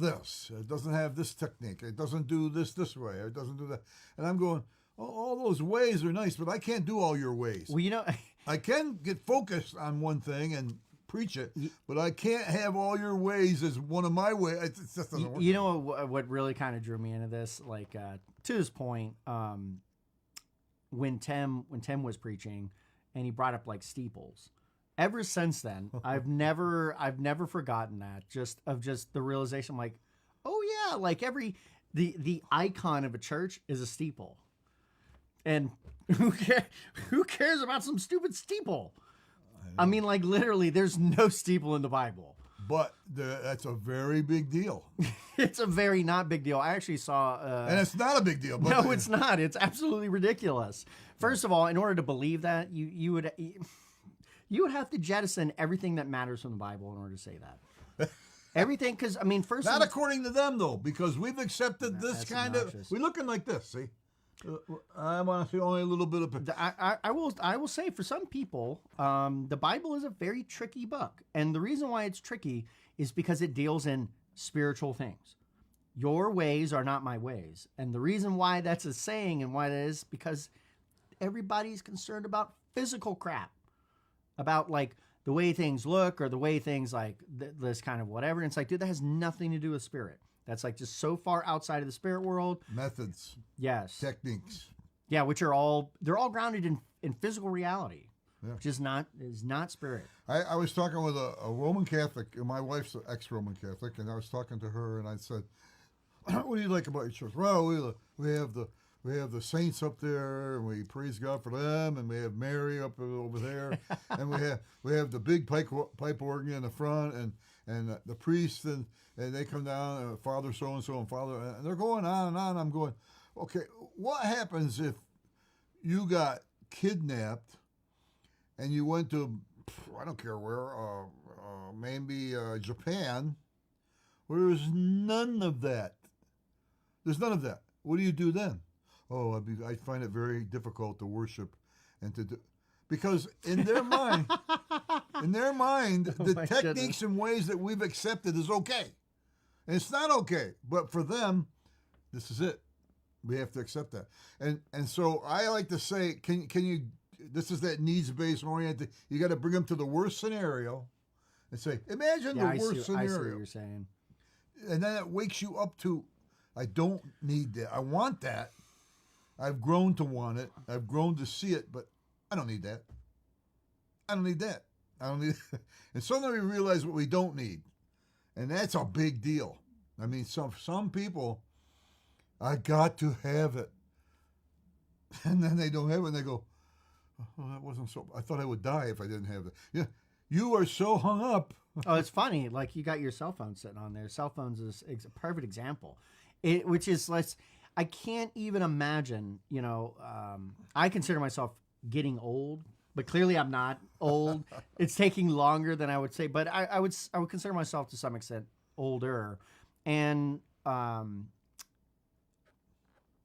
this. It doesn't have this technique. It doesn't do this way. It doesn't do that. And I'm going, all those ways are nice, but I can't do all your ways. Well, you know, I can get focused on one thing and preach it, but I can't have all your ways as one of my ways. It just doesn't work. you know what really kind of drew me into this, like to his point, when Tim was preaching, and he brought up like steeples. Ever since then, I've never forgotten that. Just the realization, like, oh yeah, like the icon of a church is a steeple, and who cares about some stupid steeple? I mean, like, literally, there's no steeple in the Bible. But that's a very big deal. It's a very not big deal. I actually saw... and it's not a big deal. But no, it's not. It's absolutely ridiculous. First of all, in order to believe that, you would have to jettison everything that matters from the Bible in order to say that. Everything, because, I mean, first... Not according to them, though, because we've accepted this kind obnoxious. of... We're looking like this, see? I want to see only a little bit of... I will say, for some people, the Bible is a very tricky book. And the reason why it's tricky is because it deals in spiritual things. Your ways are not my ways. And the reason why that's a saying and why that is because everybody's concerned about physical crap. About, like, the way things look or the way things, like, this kind of whatever. And it's like, dude, that has nothing to do with spirit. That's, like, just so far outside of the spirit world. Methods. Yes. Techniques. Yeah, which are all grounded in physical reality, which is not spirit. I was talking with a Roman Catholic, and my wife's an ex-Roman Catholic, and I was talking to her, and I said, "What do you like about your church?" Well, we have the saints up there, and we praise God for them, and we have Mary up over there, and we have the big pipe organ in the front, and the priest, and they come down, Father so and so and Father, and they're going on and on. I'm going, okay, what happens if you got kidnapped and you went to, I don't care where, maybe Japan, where there's none of that. There's none of that. What do you do then? Oh, I find it very difficult to worship and to do, because in their mind, the techniques and ways that we've accepted is okay. And it's not okay. But for them, this is it. We have to accept that. And so I like to say, can you, this is that needs-based oriented, you got to bring them to the worst scenario and say, imagine the worst scenario. I see what you're saying. And then it wakes you up to, I don't need that. I want that. I've grown to want it. I've grown to see it, but I don't need that. I don't need that. I don't need that. And suddenly we realize what we don't need. And that's a big deal. I mean, some people, I got to have it. And then they don't have it, and they go, oh, that wasn't so, I thought I would die if I didn't have it. Yeah, you are so hung up. Oh, it's funny. Like, you got your cell phone sitting on there. Cell phones is a perfect example. Which is, I can't even imagine, I consider myself getting old, but clearly I'm not old. It's taking longer than I would say, but I would consider myself to some extent older. And I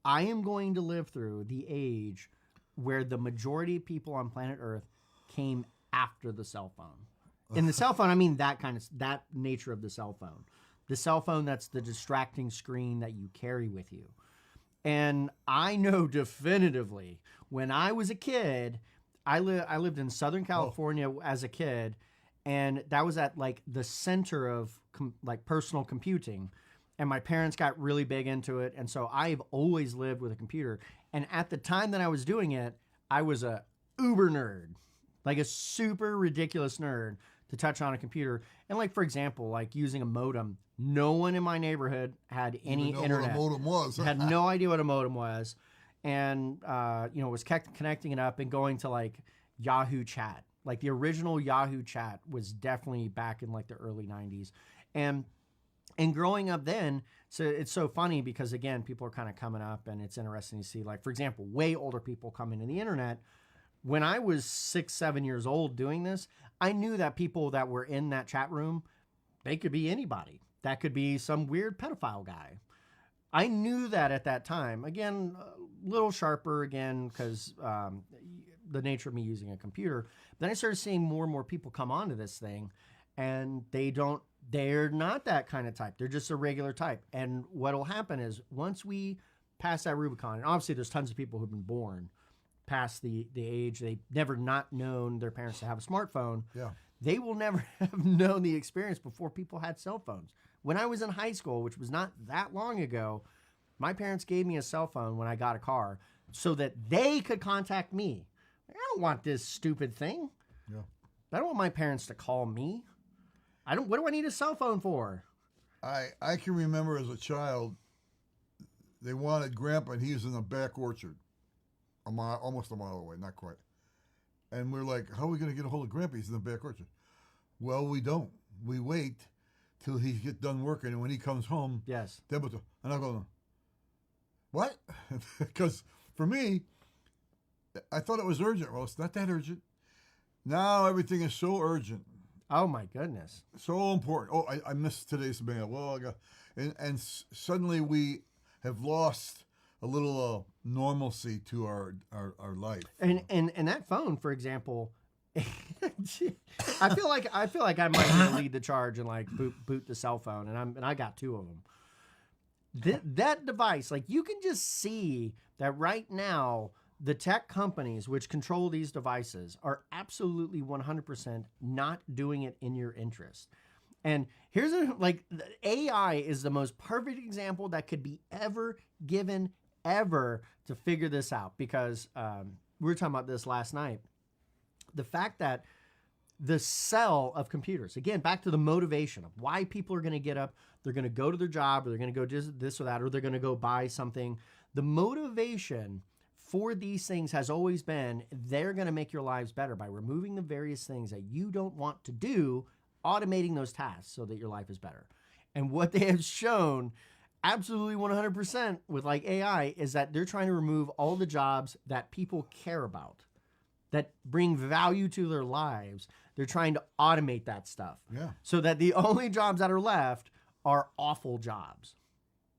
am going to live through the age where the majority of people on planet Earth came after the cell phone. In the cell phone, I mean that nature of the cell phone. The cell phone, that's the distracting screen that you carry with you. And I know definitively, when I was a kid, I lived in Southern California as a kid, and that was at, like, the center of personal computing. And my parents got really big into it, and so I've always lived with a computer. And at the time that I was doing it, I was a uber nerd, like a super ridiculous nerd to touch on a computer. And, like, for example, like using a modem. No one in my neighborhood had any internet. What a modem was. Had no idea what a modem was, and was connecting it up and going to, like, Yahoo Chat. Like, the original Yahoo Chat was definitely back in, like, the early 90s, and growing up then. So it's so funny because, again, people are kind of coming up, and it's interesting to see, like, for example, way older people come into the internet. When I was 6, 7 years old doing this, I knew that people that were in that chat room, they could be anybody. That could be some weird pedophile guy. I knew that at that time. Again, a little sharper again because the nature of me using a computer. Then I started seeing more and more people come onto this thing, and they don't They're not that kind of type. They're just a regular type. And what'll happen is once we pass that Rubicon, and obviously there's tons of people who've been born past the age they've never not known their parents to have a smartphone. Yeah. They will never have known the experience before people had cell phones. When I was in high school, which was not that long ago, my parents gave me a cell phone when I got a car so that they could contact me. I don't want this stupid thing. Yeah. I don't want my parents to call me. What do I need a cell phone for? I can remember as a child, they wanted Grandpa, and he was in the back orchard, almost a mile away, not quite. And we're like, how are we going to get a hold of Grandpa? He's in the back orchard. Well, we don't. We wait till he gets done working, and when he comes home, Yes. and I'm going, what? Because for me, I thought it was urgent. Well, it's not that urgent. Now everything is so urgent. Oh my goodness. So important. Oh, I missed today's mail. Well, suddenly we have lost a little normalcy to our life. And that phone, for example, I feel like I might need to lead the charge and like boot the cell phone, and I got two of them. That device, like you can just see that right now. The tech companies which control these devices are absolutely 100% not doing it in your interest. And here's AI is the most perfect example that could be ever given ever to figure this out, because we were talking about this last night. The fact that the sell of computers, again, back to the motivation of why people are going to get up, they're going to go to their job, or they're going to go just this or that, or they're going to go buy something. The motivation for these things has always been they're going to make your lives better by removing the various things that you don't want to do, automating those tasks so that your life is better. And what they have shown absolutely 100% with like AI is that they're trying to remove all the jobs that people care about, that bring value to their lives. They're trying to automate that stuff. Yeah. So that the only jobs that are left are awful jobs.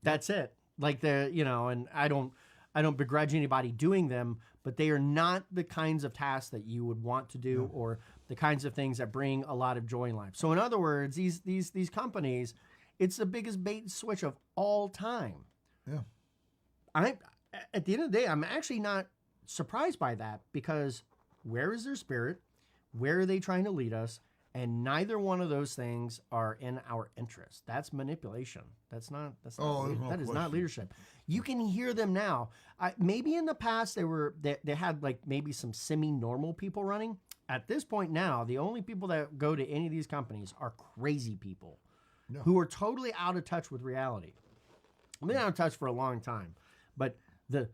That's it. Like and I don't begrudge anybody doing them, but they are not the kinds of tasks that you would want to do or the kinds of things that bring a lot of joy in life. So in other words, these companies, it's the biggest bait and switch of all time. Yeah. At the end of the day, I'm actually not surprised by that, because where is their spirit? Where are they trying to lead us? And neither one of those things are in our interest. That's manipulation. That is not leadership. You can hear them now. Maybe in the past they had like maybe some semi-normal people running. At this point now, the only people that go to any of these companies are crazy people who are totally out of touch with reality. I've been out of touch for a long time, but the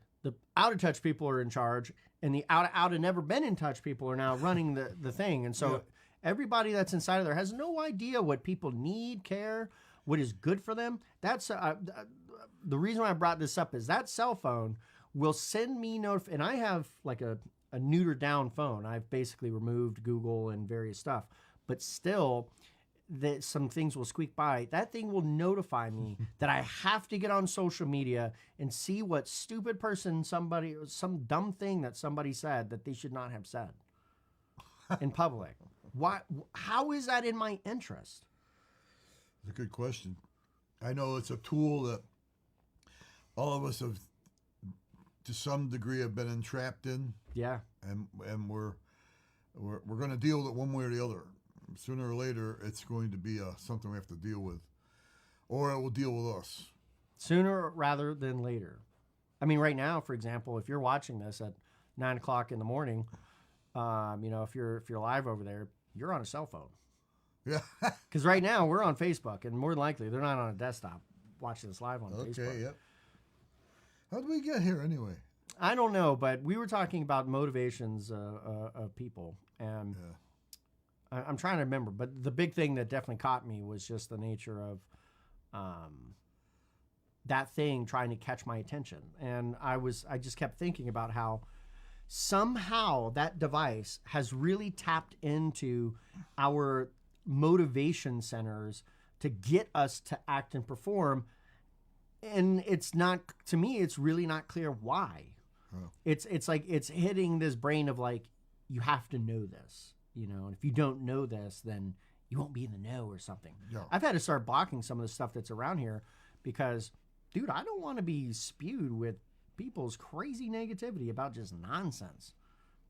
out of touch people are in charge, and the out and never been in touch people are now running the thing. And so everybody that's inside of there has no idea what people need, care, what is good for them. That's the reason why I brought this up is that cell phone will send me and I have like a neutered down phone. I've basically removed Google and various stuff, but still some things will squeak by. That thing will notify me that I have to get on social media and see what stupid person some dumb thing that somebody said that they should not have said in public. Why? How is that in my interest? It's a good question. I know it's a tool that all of us have, to some degree, have been entrapped in. Yeah. And we're going to deal with it one way or the other. Sooner or later, it's going to be something we have to deal with, or it will deal with us. Sooner rather than later. I mean, right now, for example, if you're watching this at 9 o'clock in the morning, if you're live over there, you're on a cell phone. Yeah. Because right now we're on Facebook, and more than likely they're not on a desktop watching this live on Facebook. Okay. Yep. How did we get here anyway? I don't know, but we were talking about motivations of people, and I'm trying to remember. But the big thing that definitely caught me was just the nature of that thing trying to catch my attention, and I just kept thinking about how somehow that device has really tapped into our motivation centers to get us to act and perform. And it's not, to me, it's really not clear why. Oh. It's like it's hitting this brain of like, you have to know this, and if you don't know this, then you won't be in the know or something. Yeah. I've had to start blocking some of the stuff that's around here because, dude, I don't want to be spewed with people's crazy negativity about just nonsense.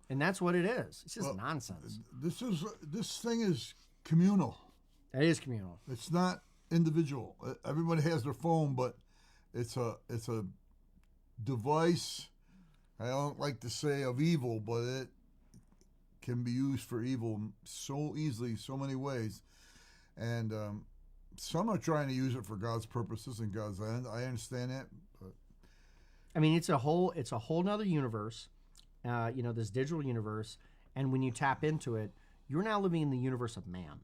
And that's what it is. It's just nonsense. This thing is communal. It is communal. It's not individual. Everybody has their phone, but it's a device. I don't like to say of evil, but it can be used for evil so easily, so many ways. And some are trying to use it for God's purposes and God's end. I understand that. But I mean, it's a whole nother universe. This digital universe, and when you tap into it, you're now living in the universe of man.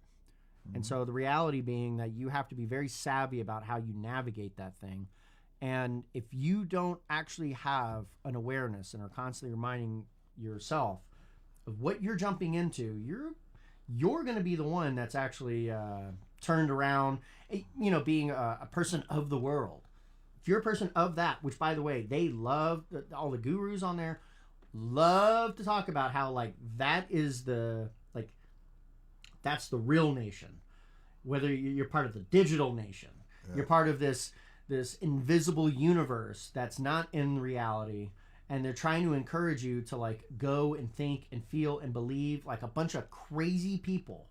Mm-hmm. And so the reality being that you have to be very savvy about how you navigate that thing. And if you don't actually have an awareness and are constantly reminding yourself of what you're jumping into, you're going to be the one that's actually turned around, being a person of the world. If you're a person of that, which, by the way, they love, all the gurus on there love to talk about how, like, that is that's the real nation. Whether you're part of the digital nation, you're part of this invisible universe that's not in reality, and they're trying to encourage you to, like, go and think and feel and believe like a bunch of crazy people.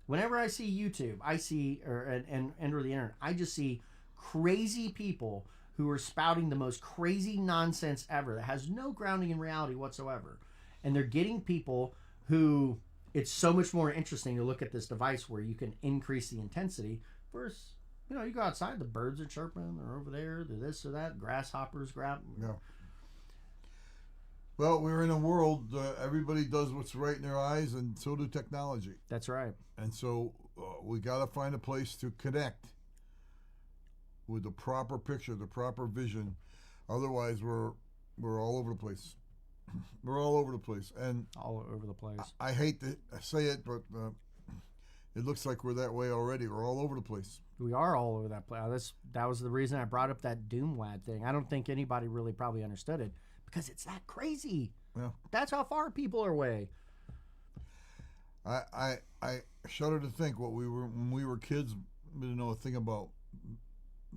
Whenever I see YouTube, and enter the internet, I just see crazy people who are spouting the most crazy nonsense ever that has no grounding in reality whatsoever. And they're getting people who, it's so much more interesting to look at this device where you can increase the intensity versus, you go outside, the birds are chirping, they're over there, they're this or that, grasshoppers grab. Yeah. Well, we're in a world, everybody does what's right in their eyes, and so do technology. That's right. And so we got to find a place to connect with the proper picture, the proper vision. Otherwise, we're all over the place. We're all over the place, and all over the place. I hate to say it, but it looks like we're that way already. We're all over the place. We are all over that place. That was the reason I brought up that Doomwad thing. I don't think anybody really probably understood it because it's that crazy. Yeah, that's how far people are away. I shudder to think when we were kids. We didn't know a thing about.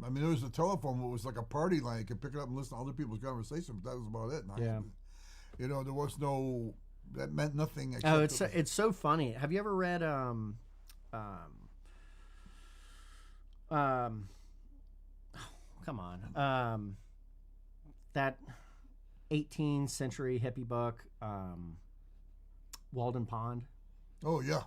I mean, there was a telephone, but it was like a party line. You could pick it up and listen to other people's conversation, but that was about it. There was no, that meant nothing. It's so funny. Have you ever read come on, that 18th century hippie book, Walden Pond? Oh yeah.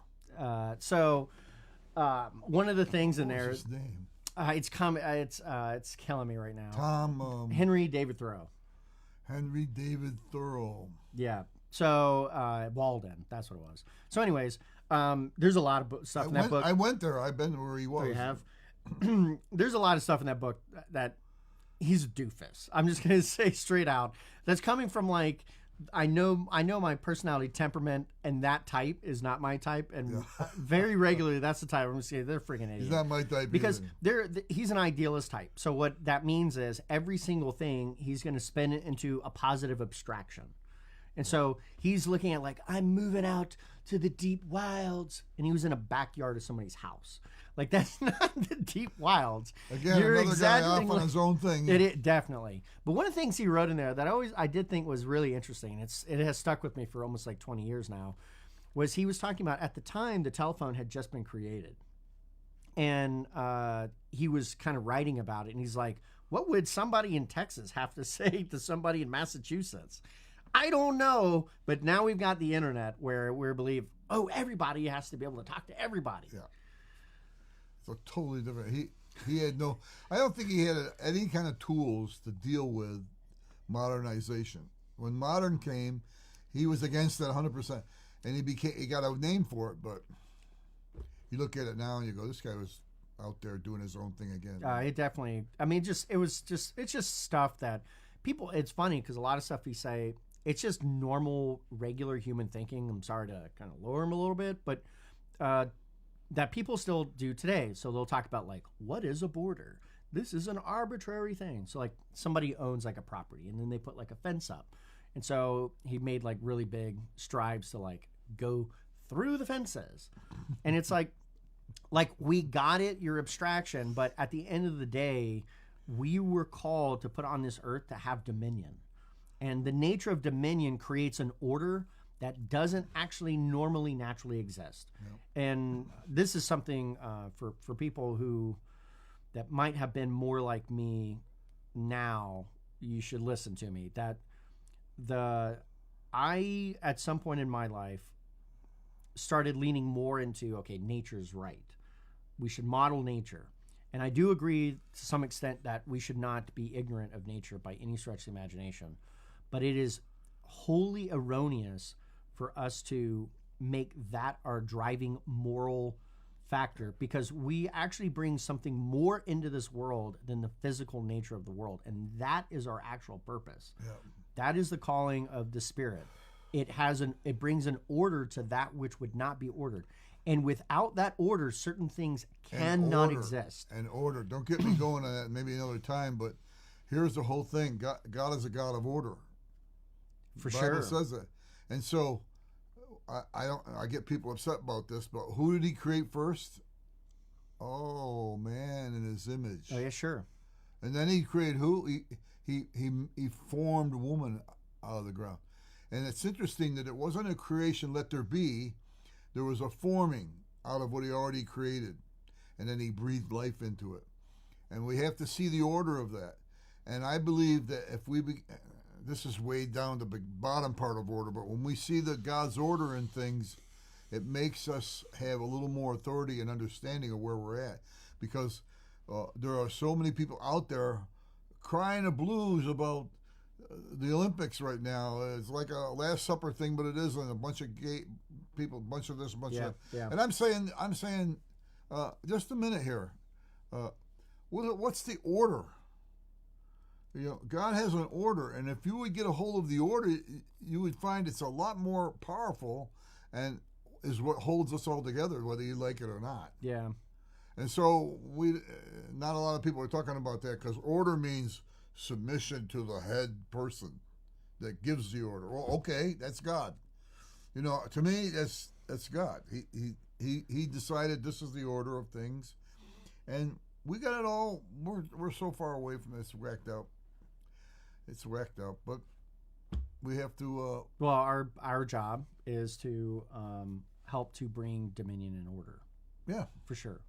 One of the things in there. What's his name? It's killing me right now. Tom Henry David Thoreau. Henry David Thoreau. Yeah. So Walden, that's what it was. So, anyways, there's a lot of stuff in that book. I went there. I've been where he was. Oh, you have? There's a lot of stuff in that book that he's a doofus. I'm just gonna say straight out. That's coming from, like, I know my personality temperament, and that type is not my type, and very regularly that's the type I'm gonna say they're freaking idiots. He's not my type because he's an idealist type. So what that means is every single thing he's gonna spin it into a positive abstraction, and so he's looking at, like, I'm moving out to the deep wilds, and he was in a backyard of somebody's house. Like, that's not the deep wilds. Again, you're another guy off on his own thing. It definitely. But one of the things he wrote in there that I did think was really interesting, and it has stuck with me for almost like 20 years now, was he was talking about, at the time, the telephone had just been created. And he was kind of writing about it, and he's like, what would somebody in Texas have to say to somebody in Massachusetts? I don't know, but now we've got the internet where we believe, everybody has to be able to talk to everybody. Yeah. So totally different. He had no. I don't think he had any kind of tools to deal with modernization. When modern came, he was against it 100%, and he got a name for it. But you look at it now and you go, this guy was out there doing his own thing again. It definitely. I mean, it's just stuff that people. It's funny because a lot of stuff we say, it's just normal, regular human thinking. I'm sorry to kind of lower him a little bit, but. That people still do today. So they'll talk about, like, what is a border? This is an arbitrary thing. So, like, somebody owns, like, a property, and then they put, like, a fence up. And so he made, like, really big strides to, like, go through the fences. And it's like, like we got it, your abstraction, but at the end of the day, we were called to put on this earth to have dominion. And the nature of dominion creates an order that doesn't actually normally naturally exist. And this is something for people who that might have been more like me now, you should listen to me. That I at some point in my life started leaning more into, okay, nature's right. We should model nature. And I do agree to some extent that we should not be ignorant of nature by any stretch of the imagination. But it is wholly erroneous for us to make that our driving moral factor, because we actually bring something more into this world than the physical nature of the world. And that is our actual purpose. Yeah. That is the calling of the Spirit. It brings an order to that which would not be ordered. And without that order, certain things cannot exist. And order. Don't get me going on that maybe another time, but here's the whole thing. God is a God of order. For the sure. Bible says that. And so I get people upset about this, but who did he create first? Oh, man, in his image. Oh, yeah, sure. And then he created who? He formed woman out of the ground. And it's interesting that it wasn't a creation, let there be. There was a forming out of what he already created. And then he breathed life into it. And we have to see the order of that. And I believe that if this is way down to the bottom part of order, but when we see the God's order in things, it makes us have a little more authority and understanding of where we're at. Because there are so many people out there crying the blues about the Olympics right now. It's like a Last Supper thing, but it isn't. A bunch of gay people, a bunch of this, a bunch of that. Yeah. And I'm saying, just a minute here. What's the order? You know, God has an order, and if you would get a hold of the order, you would find it's a lot more powerful, and is what holds us all together, whether you like it or not. Yeah. And so not a lot of people are talking about that, because order means submission to the head person that gives the order. Well, okay, that's God. You know, to me, that's God. He decided this is the order of things, and we got it all. We're so far away from this, whacked out. It's whacked out, but we have to. Well, our job is to help to bring dominion and order. Yeah, for sure,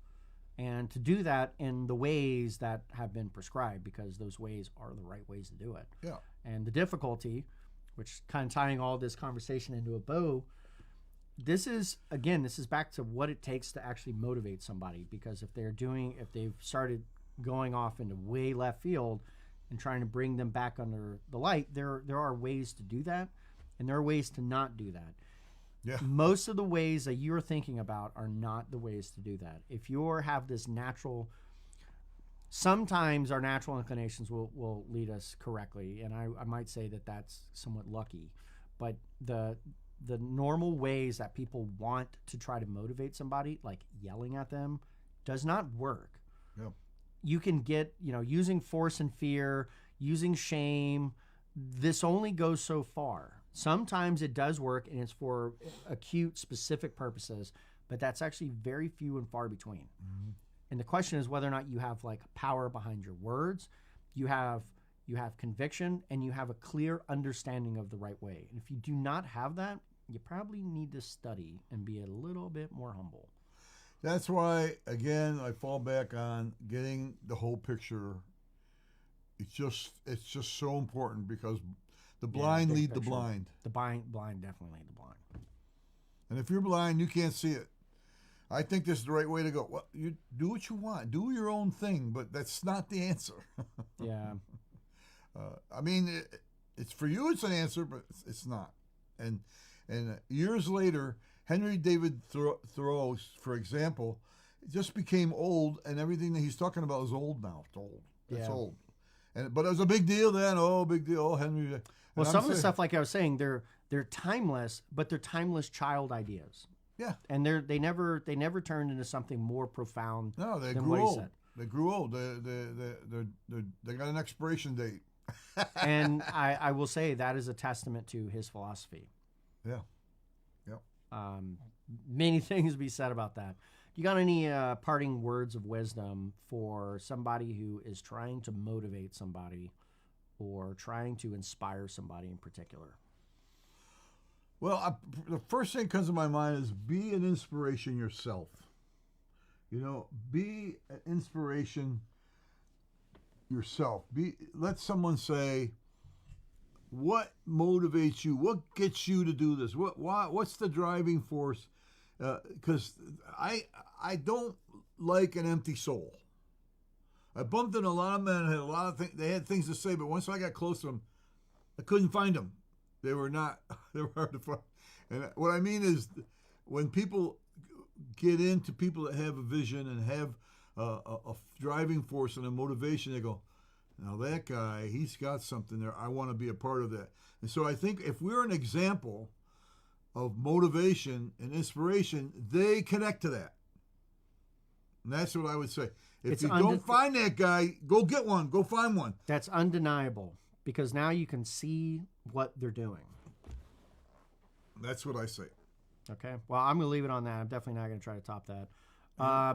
and to do that in the ways that have been prescribed, because those ways are the right ways to do it. Yeah. And the difficulty, which kind of tying all this conversation into a bow, this is back to what it takes to actually motivate somebody. Because if they've started going off into way left field and trying to bring them back under the light, there are ways to do that, and there are ways to not do that. Yeah. Most of the ways that you're thinking about are not the ways to do that. If you have this natural, sometimes our natural inclinations will lead us correctly, and I might say that that's somewhat lucky, but the normal ways that people want to try to motivate somebody, like yelling at them, does not work. Yeah. You can get, using force and fear, using shame, this only goes so far. Sometimes it does work, and it's for acute, specific purposes, but that's actually very few and far between. Mm-hmm. And the question is whether or not you have like power behind your words, you have conviction, and you have a clear understanding of the right way. And if you do not have that, you probably need to study and be a little bit more humble. That's why, again, I fall back on getting the whole picture. It's just so important, because the blind lead the blind. The blind definitely lead the blind. And if you're blind, you can't see it. I think this is the right way to go. Well, you do what you want, do your own thing, but that's not the answer. Yeah. I mean, it's for you. It's an answer, but it's not. And years later, Henry David Thoreau, for example, just became old, and everything that he's talking about is old now. It's old. It's old. But it was a big deal then. Oh, big deal. Oh, Henry. Well, some of the stuff, like I was saying, they're timeless, but they're timeless child ideas. Yeah. And they never turned into something more profound. No, they than grew what old. He said. They grew old. They got an expiration date. And I will say that is a testament to his philosophy. Yeah. Yep. Many things to be said about that. You got any parting words of wisdom for somebody who is trying to motivate somebody or trying to inspire somebody in particular? Well, the first thing that comes to my mind is be an inspiration yourself. You know, be an inspiration yourself. Let someone say, what motivates you? What gets you to do this? What's the driving force? Because I don't like an empty soul. I bumped into a lot of men, had a lot of things. They had things to say, but once I got close to them, I couldn't find them. They were hard to find. And what I mean is, when people get into people that have a vision and have a driving force and a motivation, they go, now that guy, he's got something there. I want to be a part of that. And so I think if we're an example of motivation and inspiration, they connect to that. And that's what I would say. If you don't find that guy, go get one. Go find one. That's undeniable, because now you can see what they're doing. That's what I say. Okay. Well, I'm going to leave it on that. I'm definitely not going to try to top that.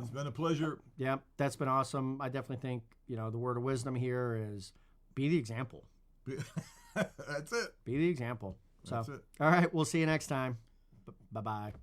It's been a pleasure. Yeah, that's been awesome. I definitely think, the word of wisdom here is be the example. That's it. Be the example. So, That's it. all right. We'll see you next time. Bye-bye.